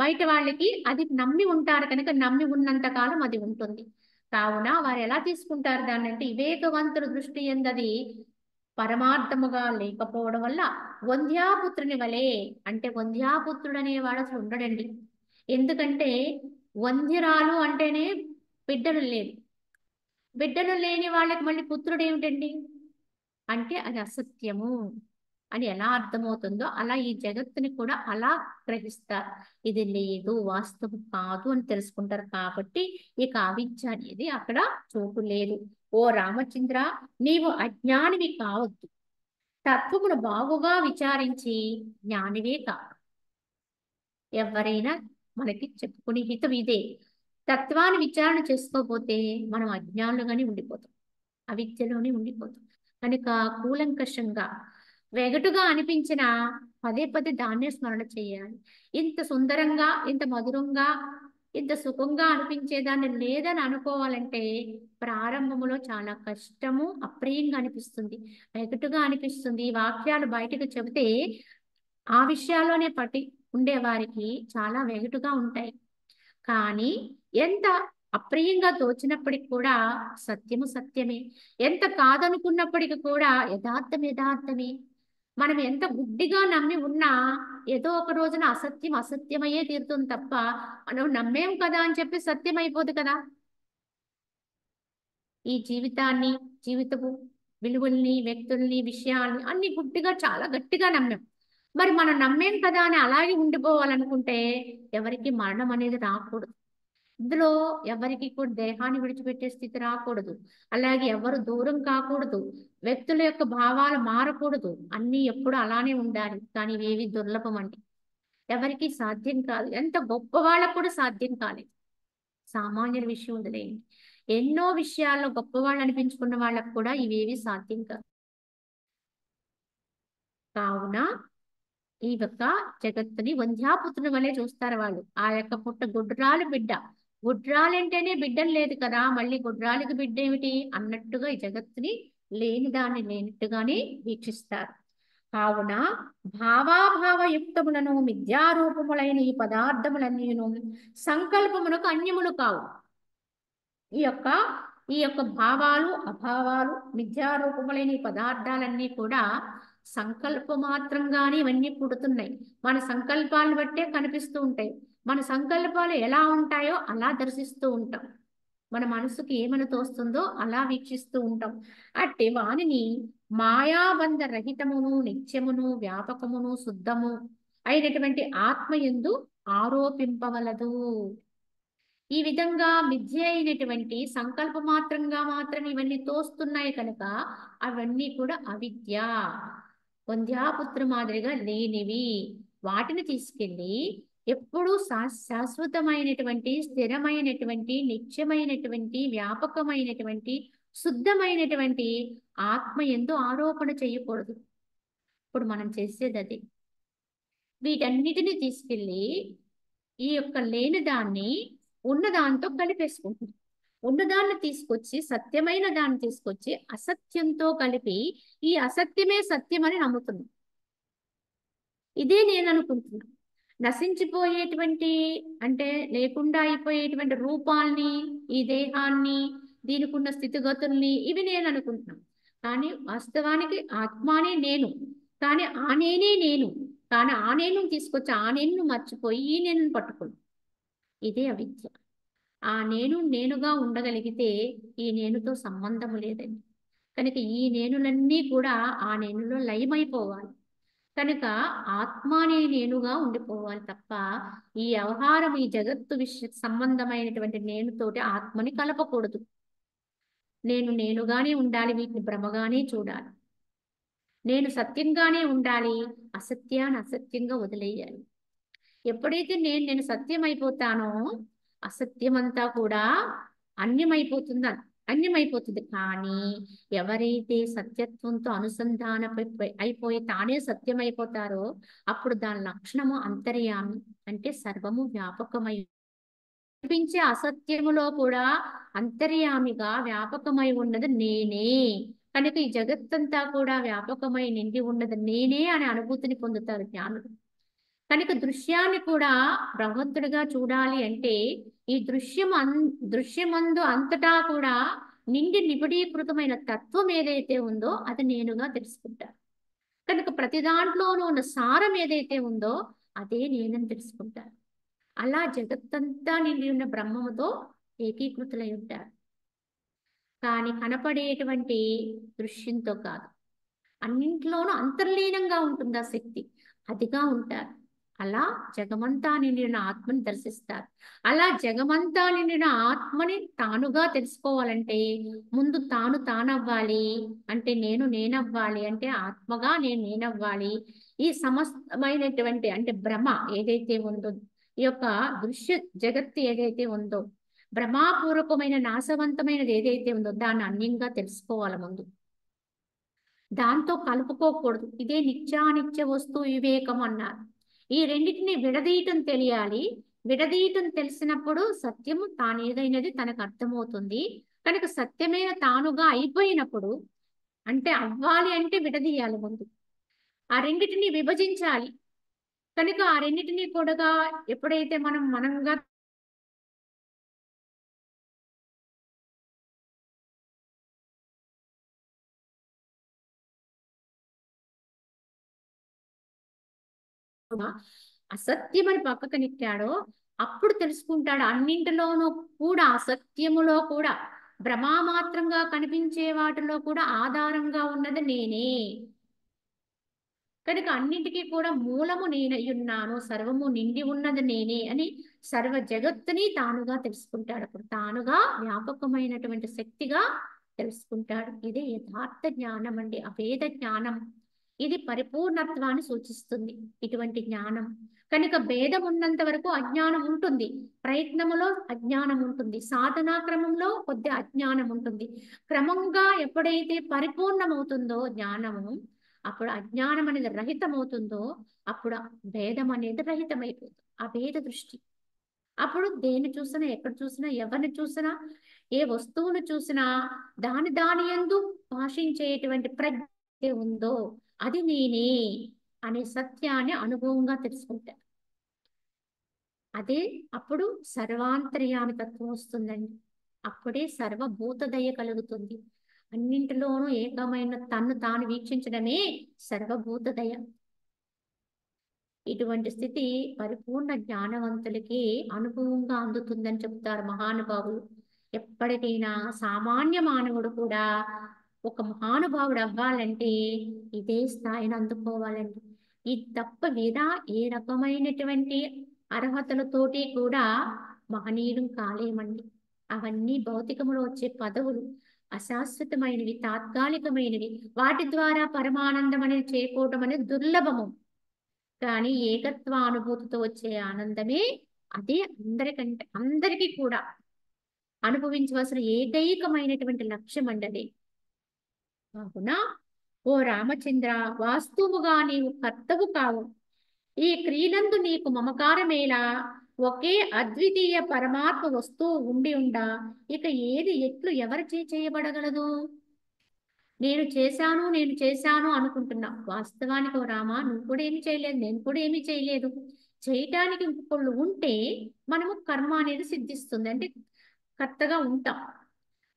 బయట వాళ్ళకి అది నమ్మి ఉంటారు కనుక నమ్మి ఉన్నంత కాలం అది ఉంటుంది. కావున వారు ఎలా తీసుకుంటారు దాన్ని అంటే, వివేకవంతుల దృష్టి ఎందది పరమార్థముగా లేకపోవడం వల్ల వంధ్యాపుత్రుని వలె, అంటే వంధ్యాపుత్రుడు అనేవాడు అసలు ఉండడండి. ఎందుకంటే వంధ్యరాలు అంటేనే బిడ్డలు లేదు, బిడ్డలు లేని వాళ్ళకి మళ్ళీ పుత్రుడు ఏమిటండి అంటే అది అసత్యము అని ఎలా అర్థమవుతుందో అలా ఈ జగత్తుని కూడా అలా గ్రహిస్తారు. ఇది లేదు, వాస్తవం కాదు అని తెలుసుకుంటారు. కాబట్టి ఇక అవిద్య అనేది అక్కడ చోటు లేదు. ఓ రామచంద్ర, నీవు అజ్ఞానివి కావద్దు, తత్వమును బాగుగా విచారించి జ్ఞానివే కాదు. ఎవరైనా మనకి చెప్పుకునే హితం ఇదే. తత్వాన్ని విచారణ చేసుకోకపోతే మనం అజ్ఞానులుగానే ఉండిపోతాం, అవిద్యలోనే ఉండిపోతాం. కనుక కూలంకషంగా వెగటుగా అనిపించిన పదే దాన్నే స్మరణ చేయాలి. ఇంత సుందరంగా ఇంత మధురంగా ఇంత సుఖంగా అనిపించేదాన్ని లేదని అనుకోవాలంటే ప్రారంభంలో చాలా కష్టము, అప్రియంగా అనిపిస్తుంది, వెగటుగా అనిపిస్తుంది. ఈ వాక్యాలు బయటకు చెబితే ఆ విషయాల్లోనే పట్టి ఉండేవారికి చాలా వెగటుగా ఉంటాయి. కానీ ఎంత అప్రియంగా తోచినప్పటికి కూడా సత్యము సత్యమే, ఎంత కాదనుకున్నప్పటికీ కూడా యథార్థం యథార్థమే. మనం ఎంత గుడ్డిగా నమ్మి ఉన్నా ఏదో ఒక రోజున అసత్యం అసత్యమయ్యే తీరుతుంది తప్ప మనం నమ్మేం కదా అని చెప్పి సత్యం అయిపోదు కదా. ఈ జీవితాన్ని, జీవితపు విలువల్ని, వ్యక్తుల్ని, విషయాల్ని అన్ని గుడ్డిగా చాలా గట్టిగా నమ్మాం. మరి మనం నమ్మేం కదా అని అలాగే ఉండిపోవాలనుకుంటే ఎవరికి మరణం అనేది రాకూడదు. ఇందులో ఎవరికి కూడా దేహాన్ని విడిచిపెట్టే స్థితి రాకూడదు. అలాగే ఎవరు దూరం కాకూడదు. వ్యక్తుల యొక్క భావాలు మారకూడదు. అన్నీ ఎప్పుడు అలానే ఉండాలి. కానీ ఇవేవి దుర్లభం అండి. ఎవరికి సాధ్యం కాదు. ఎంత గొప్ప వాళ్ళకు కూడా సాధ్యం కాలేదు. సామాన్యుల విషయం వదిలేయండి. ఎన్నో విషయాల్లో గొప్పవాళ్ళు అనిపించుకున్న వాళ్ళకు కూడా ఇవేవి సాధ్యం కాదు. కావున ఈ యొక్క జగత్తుని వంధ్యాపుత్రుని వలె చూస్తారు వాళ్ళు. ఆ యొక్క పుట్ట గుడ్రాలు బిడ్డ. గుడ్రాలంటేనే బిడ్డలు లేదు కదా, మళ్ళీ గుడ్రాలకి బిడ్డ ఏమిటి అన్నట్టుగా ఈ జగత్తుని లేని దాన్ని లేనట్టుగానే వీక్షిస్తారు. కావున భావాభావయుక్తములను మిథ్యారూపములైన ఈ పదార్థములన్నీను సంకల్పమునకు అన్యములు కావు. ఈ యొక్క ఈ యొక్క భావాలు, అభావాలు, మిథ్యారూపములైన ఈ పదార్థాలన్నీ కూడా సంకల్ప మాత్రంగానే ఇవన్నీ పుడుతున్నాయి. మన సంకల్పాలను బట్టే కనిపిస్తూ ఉంటాయి. మన సంకల్పాలు ఎలా ఉంటాయో అలా దర్శిస్తూ ఉంటాం. మన మనసుకి ఏమని తోస్తుందో అలా వీక్షిస్తూ ఉంటాం. అట్టి వానిని మాయాబంధ రహితమును, నిత్యమును, వ్యాపకమును, శుద్ధము అయినటువంటి ఆత్మయందు ఆరోపింపవలదు. ఈ విధంగా మిథ్య అయినటువంటి సంకల్ప మాత్రం ఇవన్నీ తోస్తున్నాయి కనుక అవన్నీ కూడా అవిద్య, వంధ్యాపుత్ర మాదిరిగా లేనివి. వాటిని తీసుకెళ్ళి ఎప్పుడూ శాశ్వతమైనటువంటి, స్థిరమైనటువంటి, నిత్యమైనటువంటి, వ్యాపకమైనటువంటి, శుద్ధమైనటువంటి ఆత్మయందు ఆరోపణ చేయకూడదు. ఇప్పుడు మనం చేసేది అది. వీటన్నిటిని తీసుకెళ్ళి ఈ యొక్క లేని దాన్ని ఉన్నదాంతో కలిపేసుకుంటుంది. ఉన్నదాన్ని తీసుకొచ్చి, సత్యమైన దాన్ని తీసుకొచ్చి అసత్యంతో కలిపి ఈ అసత్యమే సత్యమని నమ్ముతుంది. ఇదే నేను అనుకుంటున్నా. నశించిపోయేటువంటి అంటే లేకుండా అయిపోయేటువంటి రూపాల్ని, ఈ దేహాన్ని, దీనికి ఉన్న స్థితిగతుల్ని ఇవి నేను అనుకుంటున్నాను. కానీ వాస్తవానికి ఆత్మానే నేను. కానీ ఆ నేనే నేను. కానీ ఆ నేను తీసుకొచ్చి ఆ నేను మర్చిపోయి ఈ నేను పట్టుకున్నాను. ఇదే అవిద్య. ఆ నేను నేనుగా ఉండగలిగితే ఈ నేనుతో సంబంధము లేదండి. కనుక ఈ నేనులన్నీ కూడా ఆ నేనులో లయమైపోవాలి. కనుక ఆత్మనే నేనుగా ఉండిపోవాలి తప్ప ఈ వ్యవహారం, ఈ జగత్తు సంబంధమైనటువంటి నేనుతోటి ఆత్మని కలపకూడదు. నేను నేనుగానే ఉండాలి, వీటిని భ్రమగానే చూడాలి. నేను సత్యంగానే ఉండాలి, అసత్యాన్ని అసత్యంగా వదిలేయాలి. ఎప్పుడైతే నేను సత్యం అయిపోతానో అసత్యమంతా కూడా అన్యమైపోతుంది. కానీ ఎవరైతే సత్యత్వంతో అయిపోయి తానే సత్యం అయిపోతారో అప్పుడు దాని లక్షణము అంతర్యామి, అంటే సర్వము వ్యాపకమై కనిపించే అసత్యములో కూడా అంతర్యామిగా వ్యాపకమై ఉన్నది నేనే. కనుక ఈ జగత్తంతా కూడా వ్యాపకమై నిండి ఉన్నది నేనే అనే అనుభూతిని పొందుతారు జ్ఞానులు. కనుక దృశ్యాన్ని కూడా భగవంతుడిగా చూడాలి అంటే ఈ దృశ్యమందు అంతటా కూడా నిండి నిబిడీకృతమైన తత్వం ఏదైతే ఉందో అది నేనుగా తెలుసుకుంటారు. కనుక ప్రతి దాంట్లోనూ ఉన్న సారం ఏదైతే ఉందో అదే నేనని తెలుసుకుంటారు. అలా జగత్తంతా నిండి ఉన్న బ్రహ్మముతో ఏకీకృతులై ఉంటారు. కానీ కనపడేటువంటి దృశ్యంతో కాదు. అన్నింట్లోనూ అంతర్లీనంగా ఉంటుంది ఆ శక్తి, అదిగా ఉంటారు. అలా జగమంతా నిండిన ఆత్మని దర్శిస్తారు. అలా జగమంతా నిండిన ఆత్మని తానుగా తెలుసుకోవాలంటే ముందు తానవ్వాలి. అంటే నేనవ్వాలి. అంటే ఆత్మగా నేనవ్వాలి. ఈ సమస్తమైనటువంటి అంటే భ్రమ ఏదైతే ఉందో, ఈ యొక్క దృశ్య జగత్తు ఏదైతే ఉందో, భ్రమాపూర్వకమైన నాశవంతమైనది ఏదైతే ఉందో దాన్ని అన్యంగా తెలుసుకోవాలి ముందు. దాంతో కలుపుకోకూడదు. ఇదే నిత్యానిత్య వస్తు వివేకం అన్నారు. ఈ రెండింటిని విడదీయటం తెలియాలి. విడదీయటం తెలిసినప్పుడు సత్యము తానేదైనది తనకు అర్థమవుతుంది. కనుక సత్యమైన తానుగా అయిపోయినప్పుడు, అంటే అవ్వాలి అంటే విడదీయాలి ముందు. ఆ రెండిటిని విభజించాలి. కనుక ఆ రెండిటిని కూడా ఎప్పుడైతే మనం మనంగా అసత్యమని పక్కకు నెట్టాడో అప్పుడు తెలుసుకుంటాడు అన్నింటిలోనూ కూడా, అసత్యములో కూడా, భ్రమామాత్రంగా కనిపించే వాటిలో కూడా ఆధారంగా ఉన్నది నేనే. కనుక అన్నింటికీ కూడా మూలము నేనయ్యున్నాను, సర్వము నిండి ఉన్నది నేనే అని సర్వ జగత్తుని తానుగా తెలుసుకుంటాడు. అప్పుడు తానుగా వ్యాపకమైనటువంటి శక్తిగా తెలుసుకుంటాడు. ఇదే యథార్థ జ్ఞానం అండి, అభేద జ్ఞానం. ఇది పరిపూర్ణత్వాన్ని సూచిస్తుంది ఇటువంటి జ్ఞానం. కనుక భేదం ఉన్నంత వరకు అజ్ఞానం ఉంటుంది, ప్రయత్నములో అజ్ఞానం ఉంటుంది, సాధనా క్రమంలో కొద్ది అజ్ఞానం ఉంటుంది. క్రమంగా ఎప్పుడైతే పరిపూర్ణమవుతుందో జ్ఞానము, అప్పుడు అజ్ఞానం అనేది రహితమవుతుందో అప్పుడు భేదం అనేది రహితమైపోతుంది. ఆ భేద దృష్టి అప్పుడు దేన్ని చూసినా, ఎక్కడ చూసినా, ఎవరిని చూసినా, ఏ వస్తువును చూసినా దాని దాని యందు భాషించేటువంటి ప్రజ్ఞ ఏ ఉందో అది నేనే అనే సత్యాన్ని అనుభవంగా తెలుసుకుంటారు. అదే అప్పుడు సర్వాంతర్యామి తత్వం వస్తుందండి. అప్పుడే సర్వభూతదయ కలుగుతుంది. అన్నింటిలోనూ ఏకమైన తన్ను తాను వీక్షించడమే సర్వభూతదయ. ఇటువంటి స్థితి పరిపూర్ణ జ్ఞానవంతులకి అనుభవంగా అందుతుందని చెప్తారు మహానుభావులు. ఎప్పటికైనా సామాన్య మానవుడు కూడా ఒక మహానుభావుడు అవ్వాలంటే ఇదే స్థాయిని అందుకోవాలండి. ఇది తప్ప వేరా ఏ రకమైనటువంటి అర్హతలతోటి కూడా మహనీయులు కాలేమండి. అవన్నీ భౌతికములో వచ్చే పదవులు, అశాశ్వతమైనవి, తాత్కాలికమైనవి. వాటి ద్వారా పరమానందం అనేది చేకూడటం అనేది దుర్లభము. కానీ ఏకత్వానుభూతితో వచ్చే ఆనందమే అదే అందరికంటే అందరికీ కూడా అనుభవించవలసిన ఏకైకమైనటువంటి లక్ష్యం అండి అది. కావున ఓ రామచంద్ర, వాస్తవముగా నీవు కర్తవు కావు. ఈ క్రియలందు నీకు మమకారమేలా? ఒకే అద్వితీయ పరమాత్మ వస్తువు ఉండి ఉండా ఇక ఏది ఎట్లు ఎవరిచే చేయబడగలదు? నేను చేశాను అనుకుంటున్నా. వాస్తవానికి ఓ రామా, నువ్వు కూడా ఏమి చేయలేదు, నేను కూడా ఏమీ చేయలేదు. చేయటానికి ఇంకొకళ్ళు ఉంటే మనము కర్మ అనేది సిద్ధిస్తుంది, అంటే కర్తగా ఉంటాం.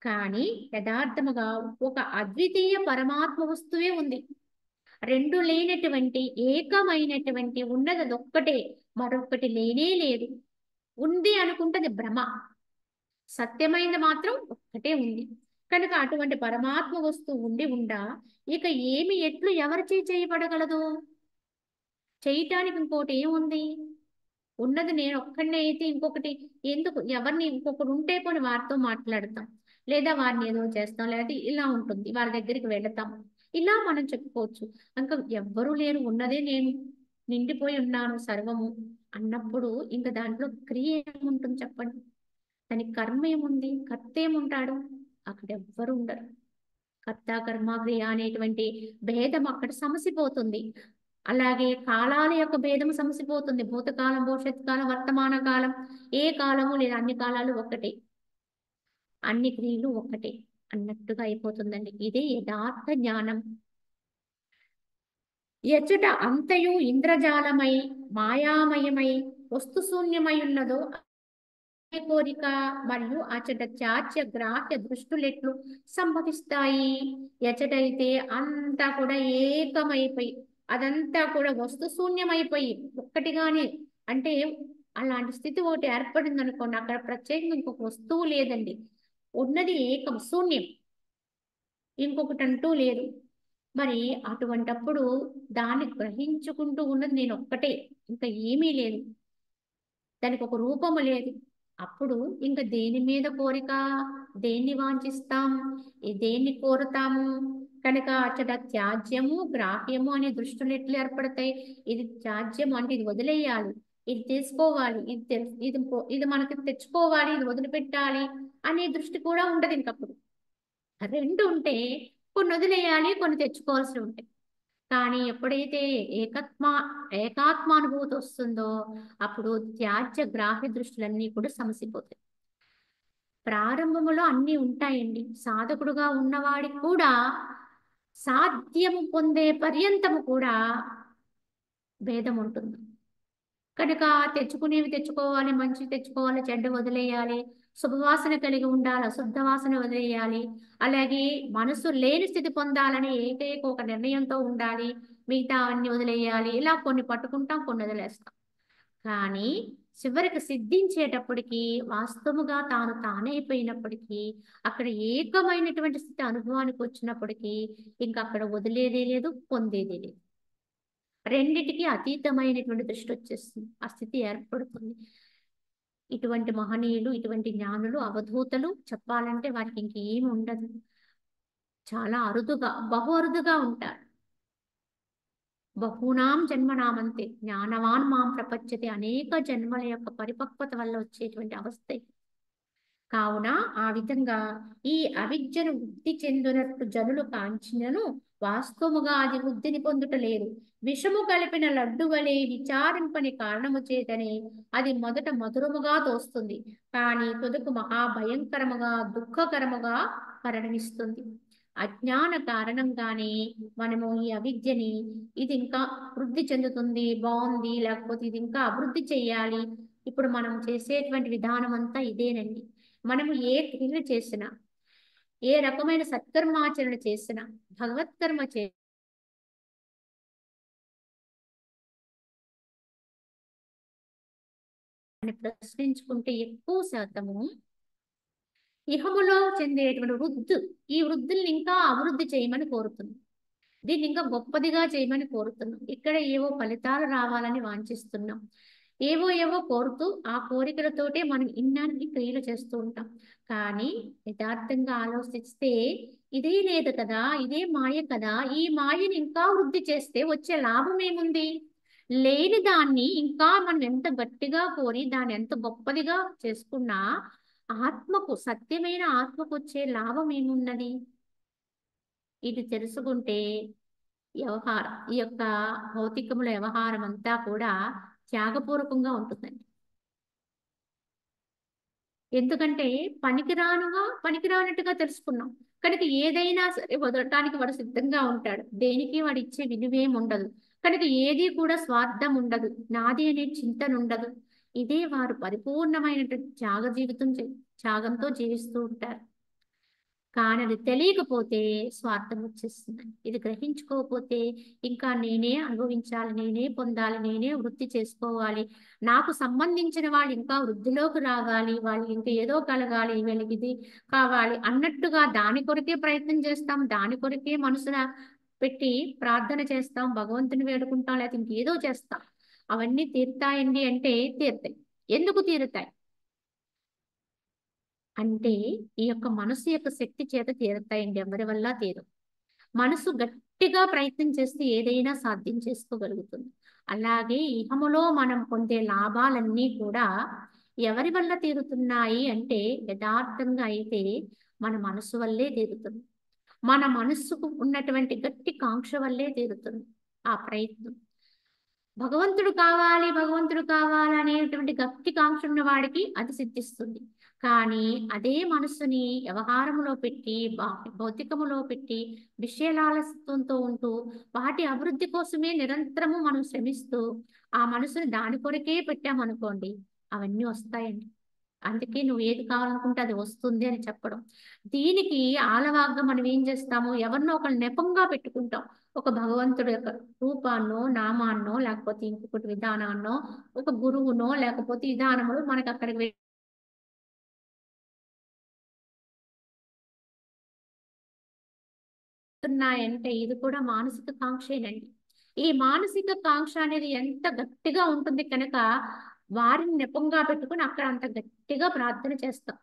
కానీ యథార్థముగా ఒక అద్వితీయ పరమాత్మ వస్తువే ఉంది. రెండు లేనటువంటి ఏకమైనటువంటి ఉన్నది అదొక్కటే, మరొక్కటి లేనే లేదు. ఉంది అనుకుంటే భ్రమ, సత్యమైనది మాత్రం ఒక్కటే ఉంది. కనుక అటువంటి పరమాత్మ వస్తువు ఉండి ఉండా ఇక ఏమి ఎట్లు ఎవరిచే చేయబడగలదు? చేయటానికి ఇంకోటి ఏముంది? ఉన్నది నేను ఒక్కడినే అయితే ఇంకొకటి ఎందుకు? ఎవరిని ఇంకొకరు ఉంటే పోని వారితో మాట్లాడతాం, లేదా వారిని ఏదో చేస్తాం, లేదా ఇలా ఉంటుంది, వారి దగ్గరికి వెళతాం, ఇలా మనం చెప్పుకోవచ్చు. ఇంకా ఎవ్వరూ లేరు, ఉన్నదే నేను, నిండిపోయి ఉన్నాను సర్వము అన్నప్పుడు ఇంకా దాంట్లో క్రియ ఏముంటుంది చెప్పండి? దానికి కర్మ ఏముంది? కర్త ఏముంటాడు? అక్కడ ఎవ్వరు ఉండరు. కర్త కర్మ క్రియ అనేటువంటి భేదం అక్కడ సమసిపోతుంది. అలాగే కాలాల యొక్క భేదం సమసిపోతుంది. భూతకాలం, భవిష్యత్ కాలం, వర్తమాన కాలం, ఏ కాలము లేదా అన్ని కాలాలు ఒక్కటే, అన్ని క్రియలు ఒక్కటే అన్నట్టుగా అయిపోతుందండి. ఇదే యథార్థ జ్ఞానం. ఎచ్చట అంతయు ఇంద్రజాలమై మాయామయమై వస్తు శూన్యమై ఉన్నదో కోరిక మరియు అచట చాచ్య గ్రాహ్య దృష్టులెట్లు సంభవిస్తాయి? ఎచటైతే అంతా కూడా ఏకమైపోయి, అదంతా కూడా వస్తు శూన్యమైపోయి ఒక్కటిగానే, అంటే అలాంటి స్థితి ఒకటి ఏర్పడింది అనుకోండి, అక్కడ ప్రత్యేకంగా ఇంకొక వస్తువు లేదండి, ఉన్నది ఏకం, శూన్యం, ఇంకొకటి అంటూ లేదు. మరి అటువంటప్పుడు దాన్ని గ్రహించుకుంటూ ఉన్నది నేను ఒక్కటే, ఇంకా ఏమీ లేదు, దానికి ఒక రూపము లేదు. అప్పుడు ఇంకా దేని మీద కోరిక? దేన్ని వాంఛిస్తాం? దేన్ని కోరుతాము? కనుక అచ్చట త్యాజ్యము గ్రాహ్యము అనే దృష్టిలు ఎట్లు ఏర్పడతాయి? ఇది త్యాజ్యము అంటే ఇది వదిలేయాలి, ఇది తీసుకోవాలి, ఇది మనకి తెచ్చుకోవాలి, ఇది వదిలిపెట్టాలి అనే దృష్టి కూడా ఉండదు. ఇంకప్పుడు రెండు ఉంటే కొన్ని వదిలేయాలి, కొన్ని తెచ్చుకోవాల్సి ఉంటాయి. కానీ ఎప్పుడైతే ఏకాత్మానుభూతి వస్తుందో అప్పుడు త్యాజ్య గ్రాహ్య దృష్టిలన్నీ కూడా సమసిపోతాయి. ప్రారంభములో అన్నీ ఉంటాయండి. సాధకుడుగా ఉన్నవాడికి కూడా సాధ్యము పొందే పర్యంతము కూడా భేదం ఉంటుంది. కనుక తెచ్చుకునేవి తెచ్చుకోవాలి, మంచి తెచ్చుకోవాలి, చెడ్డ వదిలేయాలి, శుభవాసన కలిగి ఉండాలి, అశుద్ధ వాసన వదిలేయాలి. అలాగే మనసు లేని స్థితి పొందాలని ఏకైక ఒక నిర్ణయంతో ఉండాలి, మిగతా అన్ని వదిలేయాలి. ఇలా కొన్ని పట్టుకుంటాం, కొన్ని వదిలేస్తాం. కానీ చివరికి సిద్ధించేటప్పటికి వాస్తవముగా తాను తానైపోయినప్పటికీ అక్కడ ఏకమైనటువంటి స్థితి అనుభవానికి వచ్చినప్పటికీ ఇంకా అక్కడ వదిలేదే లేదు, పొందేదే లేదు. రెండిటికి అతీతమైనటువంటి దృష్టి వచ్చేస్తుంది, ఆ స్థితి ఏర్పడుతుంది. ఇటువంటి మహనీయులు, ఇటువంటి జ్ఞానులు, అవధూతలు చెప్పాలంటే వారికి ఇంకేమి ఉండదు. చాలా అరుదుగా, బహు అరుదుగా ఉంటారు. బహూనాం జన్మనామంతే జ్ఞానవాన్ మాం ప్రపంచతే. అనేక జన్మల యొక్క పరిపక్వత వల్ల వచ్చేటువంటి అవస్థ. కావున ఆ విధంగా ఈ అవిద్యను వృద్ధి చెందినట్టు జనులు కాంచినను వాస్తవముగా అది వృద్ధిని పొందుట లేదు. విషము కలిపిన లడ్డు వలె విచారింపని కారణము చేతనే అది మొదట మధురముగా తోస్తుంది, కానీ తుదకు మహాభయంకరముగా దుఃఖకరముగా పరిణమిస్తుంది. అజ్ఞాన కారణంగానే మనము ఈ అవిద్యని ఇది ఇంకా వృద్ధి చెందుతుంది, బాగుంది, లేకపోతే ఇది ఇంకా అభివృద్ధి చెయ్యాలి. ఇప్పుడు మనం చేసేటువంటి విధానం అంతా ఇదేనండి. మనము ఏ క్రియలు చేసినా, ఏ రకమైన సత్కర్మాచరణ చేసినా, భగవత్కర్మ అని ప్రశ్నించుకుంటే ఎక్కువ శాతము ఇహములో చెందేటువంటి వృద్ధు ఈ వృద్ధుల్ని ఇంకా అభివృద్ధి చేయమని కోరుతుంది. దీన్ని ఇంకా గొప్పదిగా చేయమని కోరుతున్నాం. ఇక్కడ ఏవో ఫలితాలు రావాలని వాంఛిస్తున్నాం. ఏవో కోరుతూ ఆ కోరికలతోటే మనం ఇన్నాన్ని క్రియలు చేస్తూ ఉంటాం. కానీ యథార్థంగా ఆలోచిస్తే ఇదే లేదు కదా, ఇదే మాయ కదా, ఈ మాయని ఇంకా వృద్ధి చేస్తే వచ్చే లాభం ఏముంది? లేని దాన్ని ఇంకా మనం ఎంత గట్టిగా కోరి దాన్ని ఎంత గొప్పదిగా చేసుకున్నా ఆత్మకు, సత్యమైన ఆత్మకు వచ్చే లాభం ఏమున్నది? ఇది తెలుసుకుంటే ఈ యొక్క భౌతికముల వ్యవహారం అంతా కూడా త్యాగపూర్వకంగా ఉంటుందండి. ఎందుకంటే పనికిరానట్టుగా తెలుసుకున్నాం కనుక ఏదైనా సరే వదలటానికి వాడు సిద్ధంగా ఉంటాడు. దేనికి వాడు ఇచ్చే విలువేం ఉండదు. కనుక ఏది కూడా స్వార్థం ఉండదు, నాది అనే చింతన ఉండదు. ఇదే వారు పరిపూర్ణమైనటువంటి త్యాగంతో జీవిస్తూ ఉంటారు. కానీ అది తెలియకపోతే స్వార్థం వచ్చేస్తుంది. ఇది గ్రహించుకోకపోతే ఇంకా నేనే అనుభవించాలి, నేనే పొందాలి, నేనే వృద్ధి చేసుకోవాలి, నాకు సంబంధించిన వాళ్ళు ఇంకా వృద్ధిలోకి రావాలి, వాళ్ళు ఇంకా ఏదో కలగాలి, వీళ్ళకి ఇది కావాలి అన్నట్టుగా దాని కొరకే ప్రయత్నం చేస్తాం, దాని కొరకే మనసున పెట్టి ప్రార్థన చేస్తాం, భగవంతుని వేడుకుంటాం, లేకపోతే ఇంకేదో చేస్తాం. అవన్నీ తీరుతాయండి అంటే తీరుతాయి. ఎందుకు తీరుతాయి అంటే ఈ యొక్క మనసు యొక్క శక్తి చేత తీరుతాయండి, ఎవరి వల్ల తీరు. మనసు గట్టిగా ప్రయత్నం చేస్తే ఏదైనా సాధ్యం చేసుకోగలుగుతుంది. అలాగే ఇహములో మనం పొందే లాభాలన్నీ కూడా ఎవరి వల్ల తీరుతున్నాయి అంటే యథార్థంగా అయితే మన మనసు వల్లే తీరుతుంది. మన మనస్సుకు ఉన్నటువంటి గట్టి కాంక్ష వల్లే తీరుతుంది ఆ ప్రయత్నం. భగవంతుడు కావాలి అనేటువంటి గట్టి కాంక్ష ఉన్న వాడికి అది సిద్ధిస్తుంది. కానీ అదే మనస్సుని వ్యవహారములో పెట్టి, భౌతికములో పెట్టి, విషయాలస్యంతో ఉంటూ వాటి అభివృద్ధి కోసమే నిరంతరము మనం శ్రమిస్తూ ఆ మనసుని దాని కొరకే పెట్టామనుకోండి, అవన్నీ వస్తాయండి. అందుకే నువ్వు ఏది కావాలనుకుంటే అది వస్తుంది అని చెప్పడం. దీనికి ఆలవాగ్గా మనం ఏం చేస్తాము, ఎవరినో ఒకళ్ళు నెపంగా పెట్టుకుంటాం. ఒక భగవంతుడు యొక్క రూపాన్నో, నామాన్నో, లేకపోతే ఇంకొకటి విధానాన్నో, ఒక గురువునో, లేకపోతే విధానములు మనకి అక్కడికి వెళ్తున్నాయంటే ఇది కూడా మానసిక కాంక్షేనండి. ఈ మానసిక కాంక్ష అనేది ఎంత గట్టిగా ఉంటుంది కనుక వారిని నెపంగా పెట్టుకుని అక్కడ అంత గట్టిగా ప్రార్థన చేస్తాం,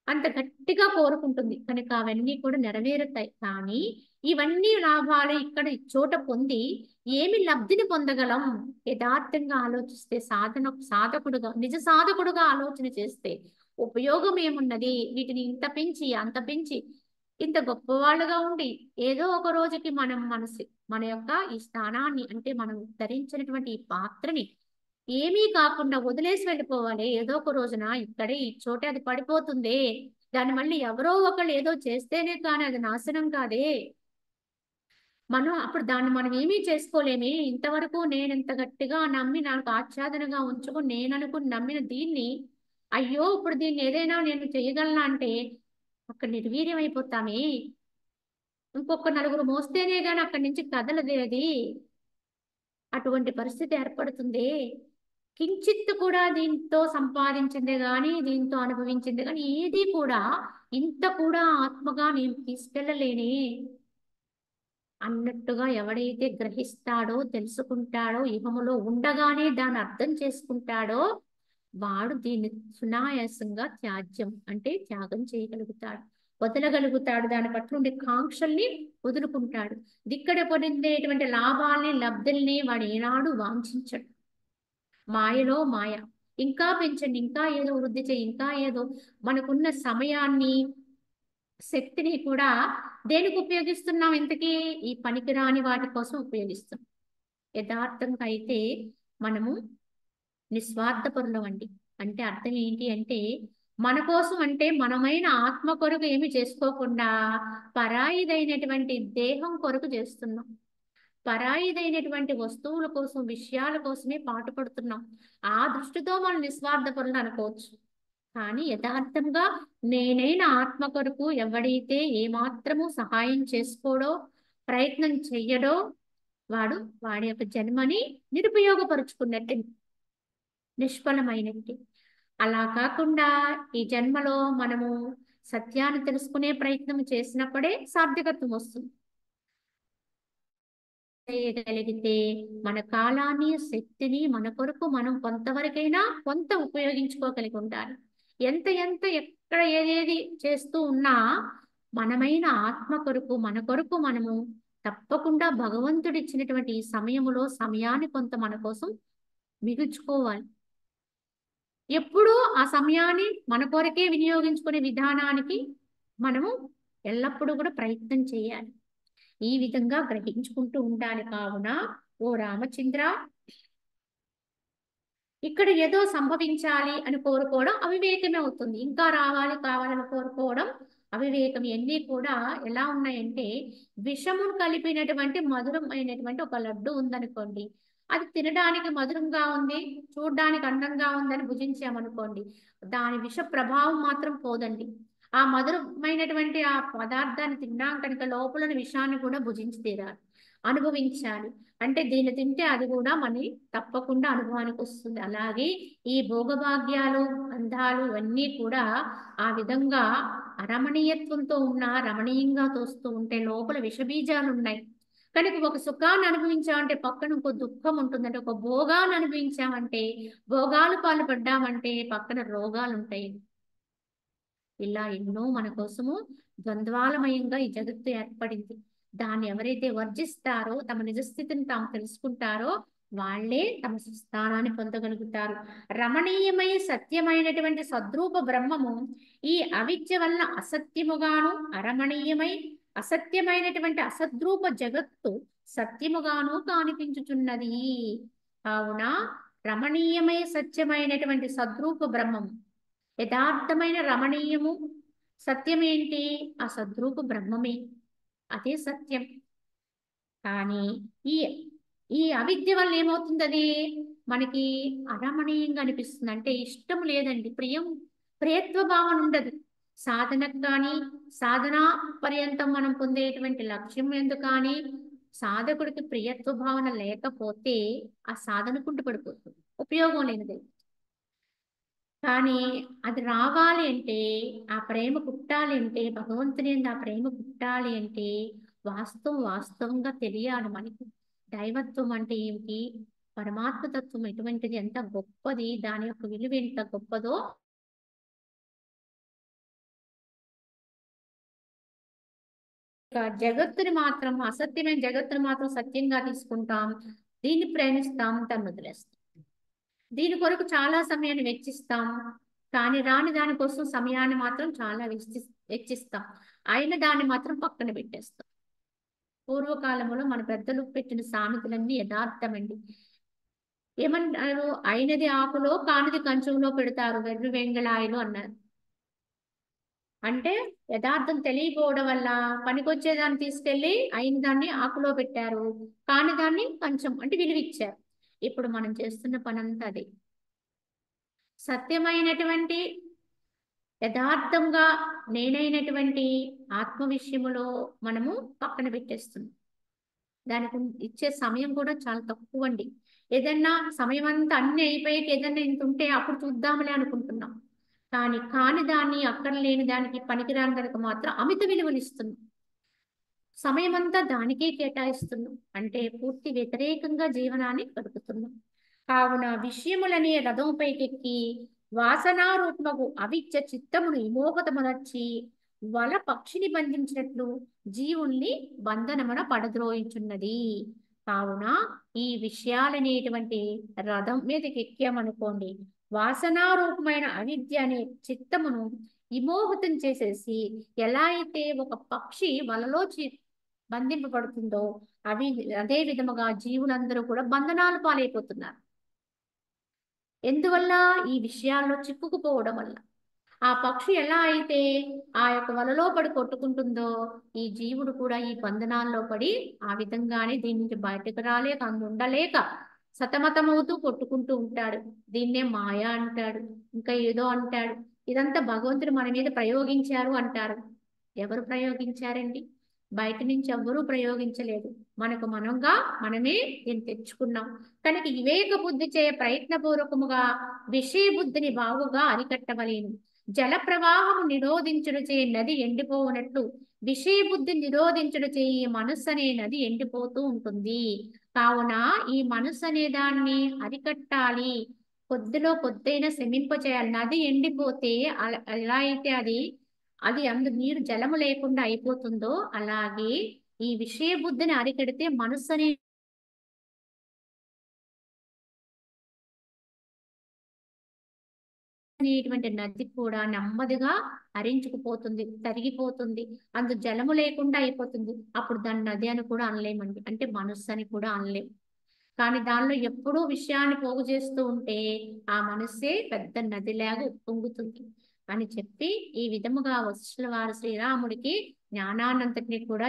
అంత గట్టిగా కోరుకుంటుంది కనుక అవన్నీ కూడా నెరవేరుతాయి. కానీ ఇవన్నీ లాభాలు ఇక్కడ ఈ చోట పొంది ఏమి లబ్ధిని పొందగలం? యథార్థంగా ఆలోచిస్తే, సాధకుడుగా, నిజ సాధకుడుగా ఆలోచన చేస్తే ఉపయోగం ఏమున్నది? వీటిని ఇంత పెంచి అంత పెంచి ఇంత గొప్పవాళ్ళుగా ఉండి ఏదో ఒక రోజుకి మనం మన యొక్క ఈ స్థానాన్ని అంటే మనం ధరించినటువంటి ఈ పాత్రని ఏమీ కాకుండా వదిలేసి వెళ్ళిపోవాలి. ఏదో ఒక రోజున ఇక్కడే ఈ చోటే అది పడిపోతుందే. దాన్ని మళ్ళీ ఎవరో ఒకళ్ళు ఏదో చేస్తేనే కానీ అది నాశనం కాదే. అప్పుడు దాన్ని మనం ఏమీ చేసుకోలేమే. ఇంతవరకు నేనింత గట్టిగా నమ్మి నాకు ఆచ్ఛాదనగా ఉంచుకొని నేననుకుని నమ్మిన దీన్ని, అయ్యో! ఇప్పుడు దీన్ని ఏదైనా నేను చేయగలనా అంటే అక్కడ నిర్వీర్యం అయిపోతామే. ఇంకొక నలుగురు మోస్తేనే గాని అక్కడి నుంచి కదలదే అది. అటువంటి పరిస్థితి ఏర్పడుతుంది. కించిత్తు కూడా దీంతో సంపాదించిందే గాని, దీంతో అనుభవించింది గాని ఏది కూడా ఇంత కూడా ఆత్మగా నేను తీసుకెళ్ళలేనే అన్నట్టుగా ఎవడైతే గ్రహిస్తాడో, తెలుసుకుంటాడో, ఇహములో ఉండగానే దాన్ని అర్థం చేసుకుంటాడో, వాడు దీన్ని సునాయాసంగా త్యాజ్యం అంటే త్యాగం చేయగలుగుతాడు. వదలగలుగుతాడు. దాని పట్ల ఉండే కాంక్షల్ని వదులుకుంటాడు. దిక్కడ పొందేటువంటి లాభాల్ని, లబ్ధుల్ని వాడు ఏనాడు వాంఛించడు. మాయలో మాయ. ఇంకా పెంచండి, ఇంకా ఏదో వృద్ధి చేయి, ఇంకా ఏదో మనకున్న సమయాన్ని, శక్తిని కూడా దేనికి ఉపయోగిస్తున్నాం ఇంతకీ? ఈ పనికిరాని వాటి కోసం ఉపయోగిస్తాం. యథార్థంగా అయితే మనము నిస్వార్థపరులం అండి. అంటే అర్థం ఏంటి అంటే మన కోసం అంటే మనమైన ఆత్మ కొరకు ఏమి చేసుకోకుండా పరాయిదైనటువంటి దేహం కొరకు చేస్తున్నాం. పరాయిదైనటువంటి వస్తువుల కోసం, విషయాల కోసమే పాటుపడుతున్నాం. ఆ దృష్టితో మనం నిస్వార్థపరులు అనుకోవచ్చు. కానీ యథార్థంగా నేనైన ఆత్మ కొరకు ఎవడైతే ఏమాత్రము సహాయం చేసుకోడో, ప్రయత్నం చెయ్యడో, వాడి యొక్క జన్మని నిరుపయోగపరుచుకున్నట్టు, నిష్ఫలమైనట్టు. అలా కాకుండా ఈ జన్మలో మనము సత్యాన్ని తెలుసుకునే ప్రయత్నం చేసినప్పుడే సార్థకత్వం వస్తుంది. చేయగలిగితే మన కాలాన్ని, శక్తిని మన కొరకు మనం కొంతవరకైనా కొంత ఉపయోగించుకోగలిగి ఉండాలి. ఎంత ఎంత ఎక్కడ ఏదేది చేస్తూ ఉన్నా మనమైన ఆత్మ కొరకు, మన కొరకు మనము తప్పకుండా భగవంతుడు ఇచ్చినటువంటి ఈ సమయములో సమయాన్ని కొంత మన కోసం మిగుల్చుకోవాలి. ఎప్పుడూ ఆ సమయాన్ని మన కొరకే వినియోగించుకునే విధానానికి మనము ఎల్లప్పుడూ కూడా ప్రయత్నం చేయాలి. ఈ విధంగా గ్రహించుకుంటూ ఉండాలి. కావున ఓ రామచంద్ర, ఇక్కడ ఏదో సంభవించాలి అని కోరుకోవడం అవివేకమే అవుతుంది. ఇంకా రావాలి కావాలని కోరుకోవడం అవివేకం. ఇవన్నీ కూడా ఎలా ఉన్నాయంటే విషమును కలిపినటువంటి మధురమైనటువంటి ఒక లడ్డు ఉందనుకోండి, అది తినడానికి మధురంగా ఉంది, చూడడానికి అందంగా ఉందని భుజించామనుకోండి, దాని విష ప్రభావం మాత్రం పోదండి. ఆ మధురమైనటువంటి ఆ పదార్థాన్ని తిన్నాం కనుక లోపల విషాన్ని కూడా భుజించి తీరాలి, అనుభవించాలి. అంటే దీన్ని తింటే అది కూడా మనకి తప్పకుండా అనుభవానికి వస్తుంది. అలాగే ఈ భోగభాగ్యాలు, బంధాలు ఇవన్నీ కూడా ఆ విధంగా అరమణీయత్వంతో ఉన్న రమణీయంగా తోస్తూ ఉంటే లోపల విషబీజాలు ఉన్నాయి. కనుక ఒక సుఖాన్ని అనుభవించామంటే పక్కన ఇంకో దుఃఖం ఉంటుందంటే, ఒక భోగాన్ని అనుభవించామంటే, భోగాలు పాల్పడ్డామంటే పక్కన రోగాలు ఉంటాయి. ఇలా ఎన్నో మన కోసము ద్వంద్వాలమయంగా ఈ జగత్తు ఏర్పడింది. దాన్ని ఎవరైతే వర్జిస్తారో, తమ నిజస్థితిని తాము తెలుసుకుంటారో వాళ్ళే తమ స్థానాన్ని పొందగలుగుతారు. రమణీయమై సత్యమైనటువంటి సద్రూప బ్రహ్మము ఈ అవిద్య వల్ల అసత్యముగాను, అరమణీయమై అసత్యమైనటువంటి అసద్రూప జగత్తు సత్యముగాను కానిపించుచున్నది. కావున రమణీయమై సత్యమైనటువంటి సద్రూప బ్రహ్మము, యథార్థమైన రమణీయము సత్యమేంటి? ఆ సద్రూప బ్రహ్మమే, అదే సత్యం. కానీ ఈ ఈ అవిద్య వల్ల ఏమవుతుంది? అది మనకి అరమణీయంగా అనిపిస్తుంది. అంటే ఇష్టం లేదండి, ప్రియత్వ భావన ఉండదు. సాధనకు కానీ, సాధన పర్యంతం మనం పొందేటువంటి లక్ష్యం ఎందుకు కానీ సాధకుడికి ప్రియత్వ భావన లేకపోతే ఆ సాధన కుంటుపడిపోతుంది, ఉపయోగం లేనిది. కానీ అది రావాలి అంటే, ఆ ప్రేమ పుట్టాలి అంటే, భగవంతుని ఆ ప్రేమ పుట్టాలి అంటే వాస్తవంగా తెలియాలి మనకి. దైవత్వం అంటే ఏమిటి, పరమాత్మ తత్వం ఎటువంటిది, ఎంత గొప్పది, దాని యొక్క విలువ ఎంత గొప్పదో జగత్తుని మాత్రం, అసత్యమైన జగత్తుని మాత్రం సత్యంగా తీసుకుంటాం, దీన్ని ప్రేమిస్తాం, దాన్ని వదిలేస్తాం. దీని కొరకు చాలా సమయాన్ని వెచ్చిస్తాం. కానీ రాని దానికోసం సమయాన్ని మాత్రం చాలా వెచ్చిస్తాం. అయిన దాన్ని మాత్రం పక్కన పెట్టేస్తాం. పూర్వకాలంలో మన పెద్దలు పెట్టిన సామెతలన్నీ యథార్థమండి. ఏమన్నారు? అయినది ఆకులో కానిది కంచంలో పెడతారు వెర్రి వెంగళాయలు అన్నారు. అంటే యథార్థం తెలియకపోవడం వల్ల పనికొచ్చేదాన్ని తీసుకెళ్లి అయిన దాన్ని ఆకులో పెట్టారు, కాని దాన్ని కంచం అంటే విలువిచ్చారు. ఇప్పుడు మనం చేస్తున్న పనంతా అదే. సత్యమైనటువంటి యథార్థంగా నేనైనటువంటి ఆత్మ విషయములో మనము పక్కన పెట్టేస్తున్నాం. దానికి ఇచ్చే సమయం కూడా చాలా తక్కువ అండి. ఏదన్నా సమయం అంతా అన్ని అయిపోయాక ఏదన్నా ఇంత ఉంటే అప్పుడు చూద్దాంలే అనుకుంటున్నాం. కాని దాన్ని అక్కర్లేని దానికి పనికిరాని దానికి మాత్రం అమిత విలువనిస్తున్నాం. సమయం అంతా దానికే కేటాయిస్తున్నాం. అంటే పూర్తి వ్యతిరేకంగా జీవనాన్ని గడుపుతున్నాం. కావున విషయములనే రథంపైకెక్కి వాసనారూపము అవిద్య చిత్తమును విమోహతమునర్చి వల పక్షిని బంధించినట్లు జీవుల్ని బంధనమున పడద్రోయించున్నది. కావున ఈ విషయాలనేటువంటి రథం మీదకి ఎక్కామనుకోండి, వాసనారూపమైన అవిద్య అనే చిత్తమును విమోహితం చేసేసి, ఎలా అయితే ఒక పక్షి వలలో బంధింపబడుతుందో అదే విధముగా జీవులందరూ కూడా బంధనాలు పాలైపోతున్నారు. ఎందువల్ల? ఈ విషయాల్లో చిక్కుకుపోవడం వల్ల. ఆ పక్షి ఎలా అయితే ఆ యొక్క వలలో పడి కొట్టుకుంటుందో, ఈ జీవుడు కూడా ఈ బంధనాల్లో పడి ఆ విధంగానే దీని నుంచి బయటకు రాలేక ఉండలేక సతమతమవుతూ కొట్టుకుంటూ ఉంటాడు. దీన్నే మాయ అంటాడు, ఇంకా ఏదో అంటాడు. ఇదంతా భగవంతుడు మన మీద ప్రయోగించారు అంటారు. ఎవరు ప్రయోగించారండి? బయట నుంచి ఎవ్వరూ ప్రయోగించలేదు. మనకు మనమే దీన్ని తెచ్చుకున్నాం. కనుక వివేక బుద్ధి చే ప్రయత్నపూర్వకముగా విషయ బుద్ధిని బాగుగా అరికట్టవలేను. జల ప్రవాహము నిరోధించుటచే నది ఎండిపోవునట్లు విషయ బుద్ధి నిరోధించుటచే ఈ మనస్సు అనే నది ఎండిపోతూ ఉంటుంది. కావున ఈ మనస్సు అనే దాన్ని అరికట్టాలి. కొద్దిలో కొద్దైనా శమింప చేయాలి. నది ఎండిపోతే ఎలా అయితే అది నీరు జలము లేకుండా అయిపోతుందో, అలాగే ఈ విషయ బుద్ధిని అరికడితే మనస్సు అనేటువంటి నది కూడా నెమ్మదిగా హరించుకుపోతుంది, తరిగిపోతుంది, జలము లేకుండా అయిపోతుంది. అప్పుడు దాన్ని నది అని కూడా అనలేమండి, అంటే మనస్సు అని కూడా అనలేము. కానీ దానిలో ఎప్పుడూ విషయాన్ని పోగు చేస్తూ ఉంటే ఆ మనస్సే పెద్ద నదిలాగా ఉప్పొంగుతుంది అని చెప్పి, ఈ విధముగా వశిష్ఠుల వారు శ్రీరాముడికి జ్ఞానాన్నంతటిని కూడా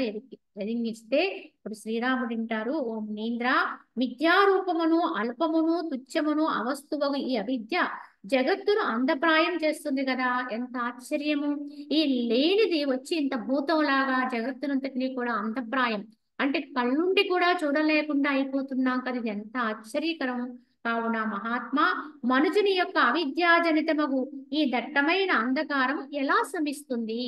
ఎదిగిస్తే, ఇప్పుడు శ్రీరాముడు అంటారు, ఓ మునీంద్ర, మిథ్యారూపమును అల్పమును తుచ్చమును అవస్తువగు ఈ అవిద్య జగత్తును అందప్రాయం చేస్తుంది కదా. ఎంత ఆశ్చర్యము! ఈ లేనిది వచ్చి ఇంత భూతంలాగా జగత్తునంతటినీ కూడా అందప్రాయం, అంటే కళ్ళుండి కూడా చూడలేకుండా అయిపోతున్నాం కదా. ఇది ఎంత ఆశ్చర్యకరం! కావున మహాత్మా, మనుజుని యొక్క అవిద్యాజనితమగు ఈ దట్టమైన అంధకారం ఎలా శమిస్తుంది?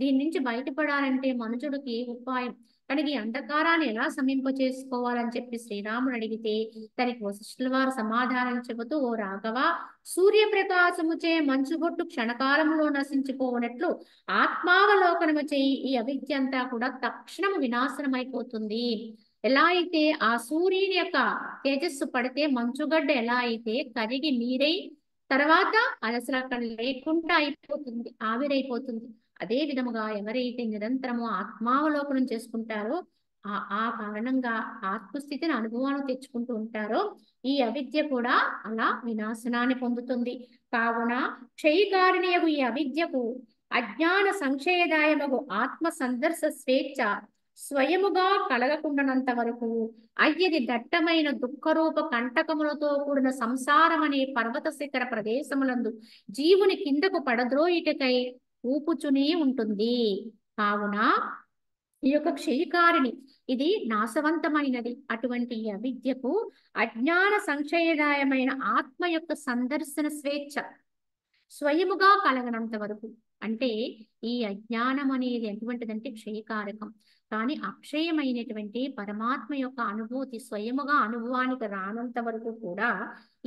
దీని నుంచి బయటపడాలంటే మనుజుడికి ఉపాయం, కనుక ఈ అంధకారాన్ని ఎలా శమింప చేసుకోవాలని చెప్పి శ్రీరాముడు అడిగితే, తనకి వశిష్ఠుల వారు సమాధానం చెబుతూ, ఓ రాఘవ, సూర్యప్రకాశముచే మంచుగొట్టు క్షణకాలంలో నశించిపోవునట్లు ఆత్మావలోకనము చేయి ఈ అవిద్య అంతా కూడా తక్షణము వినాశనం అయిపోతుంది. ఎలా అయితే ఆ సూర్యుని యొక్క తేజస్సు పడితే మంచుగడ్డ ఎలా అయితే కరిగి నీరై తర్వాత అది అసలు అక్కడ లేకుండా అయిపోతుంది, ఆవిరైపోతుంది. అదే విధముగా ఎవరైతే నిరంతరము ఆత్మావలోకనం చేసుకుంటారో, ఆ కారణంగా ఆత్మస్థితిని అనుభవాన్ని తెచ్చుకుంటూ ఉంటారో, ఈ అవిద్య కూడా అలా వినాశనాన్ని పొందుతుంది. కావున క్షయకారిణియగు ఈ అవిద్యకు అజ్ఞాన సంశయదాయమగు ఆత్మ సందర్శ స్వేచ్ఛ స్వయముగా కలగకుండానంత వరకు అయ్యది దట్టమైన దుఃఖరూప కంటకములతో కూడిన సంసారం అనే పర్వత శిఖర ప్రదేశములందు జీవుని కిందకు పడద్రోయిటకై ఊపుచునే ఉంటుంది. కావున ఈ యొక్క క్షయకారిణి ఇది నాశవంతమైనది. అటువంటి ఈ అవిద్యకు అజ్ఞాన సంశయదాయమైన ఆత్మ యొక్క సందర్శన స్వేచ్ఛ స్వయముగా కలగనంత వరకు, అంటే ఈ అజ్ఞానం అనేది ఎటువంటిదంటే క్షయకారకం. కానీ అక్షయమైనటువంటి పరమాత్మ యొక్క అనుభూతి స్వయముగా అనుభవానికి రానంత వరకు కూడా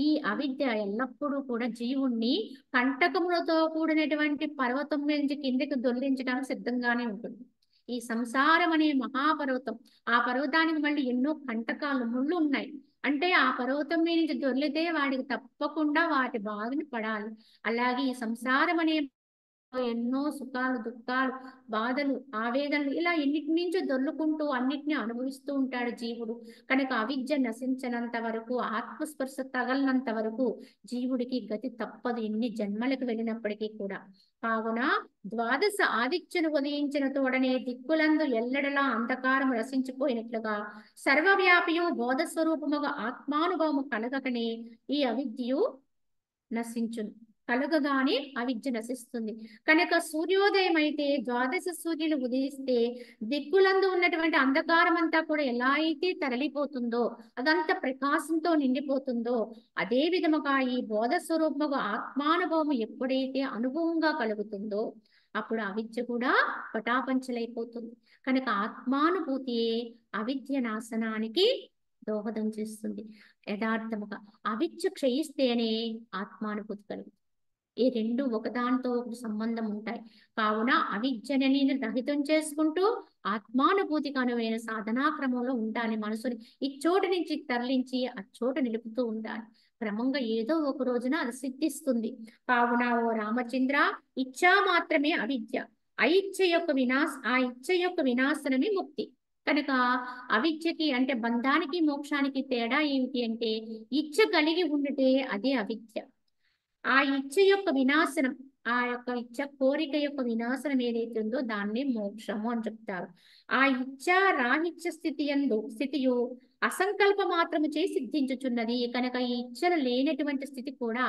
ఈ అవిద్య ఎల్లప్పుడూ కూడా జీవుణ్ణి కంటకములతో కూడినటువంటి పర్వతం నుంచి కిందకి దొర్లించడానికి సిద్ధంగానే ఉంటుంది. ఈ సంసారం అనే మహాపర్వతం, ఆ పర్వతానికి మళ్ళీ ఎన్నో కంటకాలు ముళ్ళు ఉన్నాయి. అంటే ఆ పర్వతం మీద నుంచి దొర్లితే వాడికి తప్పకుండా వాటి బాధను పడాలి. అలాగే ఈ సంసారం అనే ఎన్నో సుఖాలు, దుఃఖాలు, బాధలు, ఆవేదనలు ఇలా ఎన్నిటి నుంచో దొర్లుకుంటూ అన్నిటిని అనుభవిస్తూ ఉంటాడు జీవుడు. కనుక అవిద్య నశించనంత వరకు, ఆత్మస్పర్శ తగలనంత వరకు జీవుడికి గతి తప్పదు, ఎన్ని జన్మలకు వెళ్ళినప్పటికీ కూడా. కావున ద్వాదశ ఆదిత్యను ఉదయించిన తోడనే దిక్కులందు ఎల్లడలా అంధకారము రసించిపోయినట్లుగా సర్వవ్యాపియు బోధ స్వరూపముగా ఆత్మానుభవము కలగకనే ఈ అవిద్యయు నశించును. కలగగానే అవిద్య నశిస్తుంది. కనుక సూర్యోదయం అయితే ద్వాదశ సూర్యులు ఉదయిస్తే దిక్కులందు ఉన్నటువంటి అంధకారం అంతా కూడా ఎలా అయితే తరలిపోతుందో, అదంతా ప్రకాశంతో నిండిపోతుందో, అదే విధముగా ఈ బోధ స్వరూపముగా ఆత్మానుభవం ఎప్పుడైతే అనుభవంగా కలుగుతుందో అప్పుడు అవిద్య కూడా పటాపంచలైపోతుంది. కనుక ఆత్మానుభూతియే అవిద్య నాశనానికి దోహదం చేస్తుంది. యథార్థముగా అవిద్య క్షయిస్తేనే ఆత్మానుభూతి కలుగుతుంది. ఈ రెండు ఒకదానితో ఒకటి సంబంధం ఉంటాయి. కావున అవిద్యని రహితం చేసుకుంటూ ఆత్మానుభూతికి అనువైన సాధనా క్రమంలో ఉండాలి. మనసుని ఈ చోటు నుంచి తరలించి ఆ చోట నిలుపుతూ ఉండాలి. క్రమంగా ఏదో ఒక రోజున అది సిద్ధిస్తుంది. కావున ఓ రామచంద్ర, ఇచ్ఛ మాత్రమే అవిద్య. ఆ ఇచ్ఛ యొక్క వినాశనమే ముక్తి. కనుక అవిద్యకి అంటే బంధానికి మోక్షానికి తేడా ఏమిటి అంటే, ఇచ్ఛ కలిగి ఉండితే అదే అవిద్య. ఆ ఇచ్ఛ యొక్క వినాశనం, ఆ యొక్క ఇచ్ఛ కోరిక యొక్క వినాశనం ఏదైతే ఉందో దాన్నే మోక్షము అని చెప్తారు. ఆ ఇచ్ఛ రాహిత్య స్థితియు అసంకల్ప మాత్రము చే సిద్ధించుచున్నది. కనుక ఈ ఇచ్ఛలు లేనటువంటి స్థితి కూడా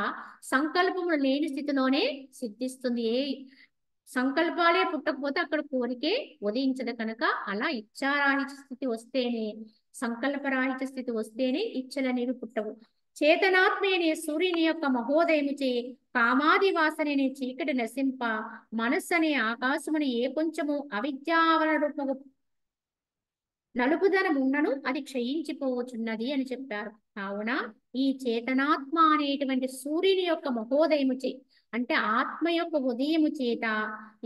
సంకల్పములు లేని స్థితిలోనే సిద్ధిస్తుంది. ఏ సంకల్పాలే పుట్టకపోతే అక్కడ కోరికే ఉదయించదు. కనుక అలా ఇచ్ఛారాహిత్య స్థితి వస్తేనే, సంకల్పరాహిత్య స్థితి వస్తేనే ఇచ్ఛలనేవి పుట్టవు. చేతనాత్మేనే సూర్యుని యొక్క మహోదయముచే కామాది వాసననే చీకటి నశింప మనస్సనే ఆకాశముని ఏ కొంచెము అవిద్యావరణ రూపము నలుపుదనం ఉన్నను అది క్షయించిపోవచ్చున్నది అని చెప్పారు. కావున ఈ చేతనాత్మ అనేటువంటి సూర్యుని యొక్క మహోదయము చే అంటే ఆత్మ యొక్క ఉదయము చేత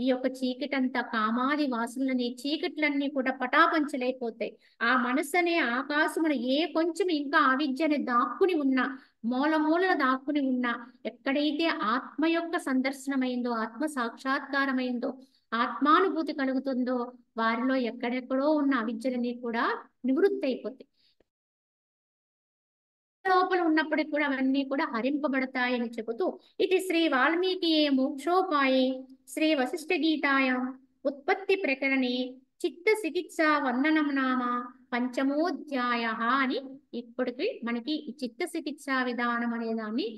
ఈ యొక్క చీకటంతా కామాది వాసనలని చీకట్లన్నీ కూడా పటాపంచలైపోతాయి. ఆ మనస్సు అనే ఆకాశమున ఏ కొంచెం ఇంకా అవిద్యని దాక్కుని ఉన్నా, మూల దాక్కుని ఉన్నా, ఎక్కడైతే ఆత్మ యొక్క సందర్శనమైందో, ఆత్మ సాక్షాత్కారమైందో, ఆత్మానుభూతి కలుగుతుందో వారిలో ఎక్కడెక్కడో ఉన్న అవిద్యలన్నీ కూడా నివృత్తి అయిపోతాయి. లోపల ఉన్నప్పటికీ కూడా అవన్నీ కూడా హరింపబడతాయని చెబుతూ ఇది శ్రీ వాల్మీకి మోక్షోపాయే శ్రీ వశిష్ఠ గీతాయాం ఉత్పత్తి ప్రకరణే చిత్త చికిత్స వందనం నామ పంచమోధ్యాయ అని ఇప్పటికి మనకి ఈ చిత్త చికిత్సా విధానం అనే దాన్ని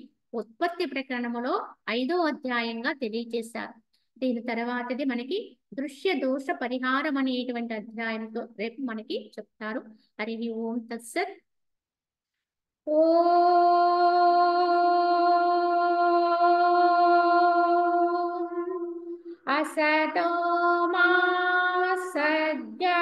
ఉత్పత్తి ప్రకరణములో 5వ అధ్యాయంగా తెలియజేశారు. దీని తర్వాతది మనకి దృశ్య దోష పరిహారం అనేటువంటి అధ్యాయంతో రేపు మనకి చెప్తారు. హరి ఓం తత్సత్. असतो मा सद्गमया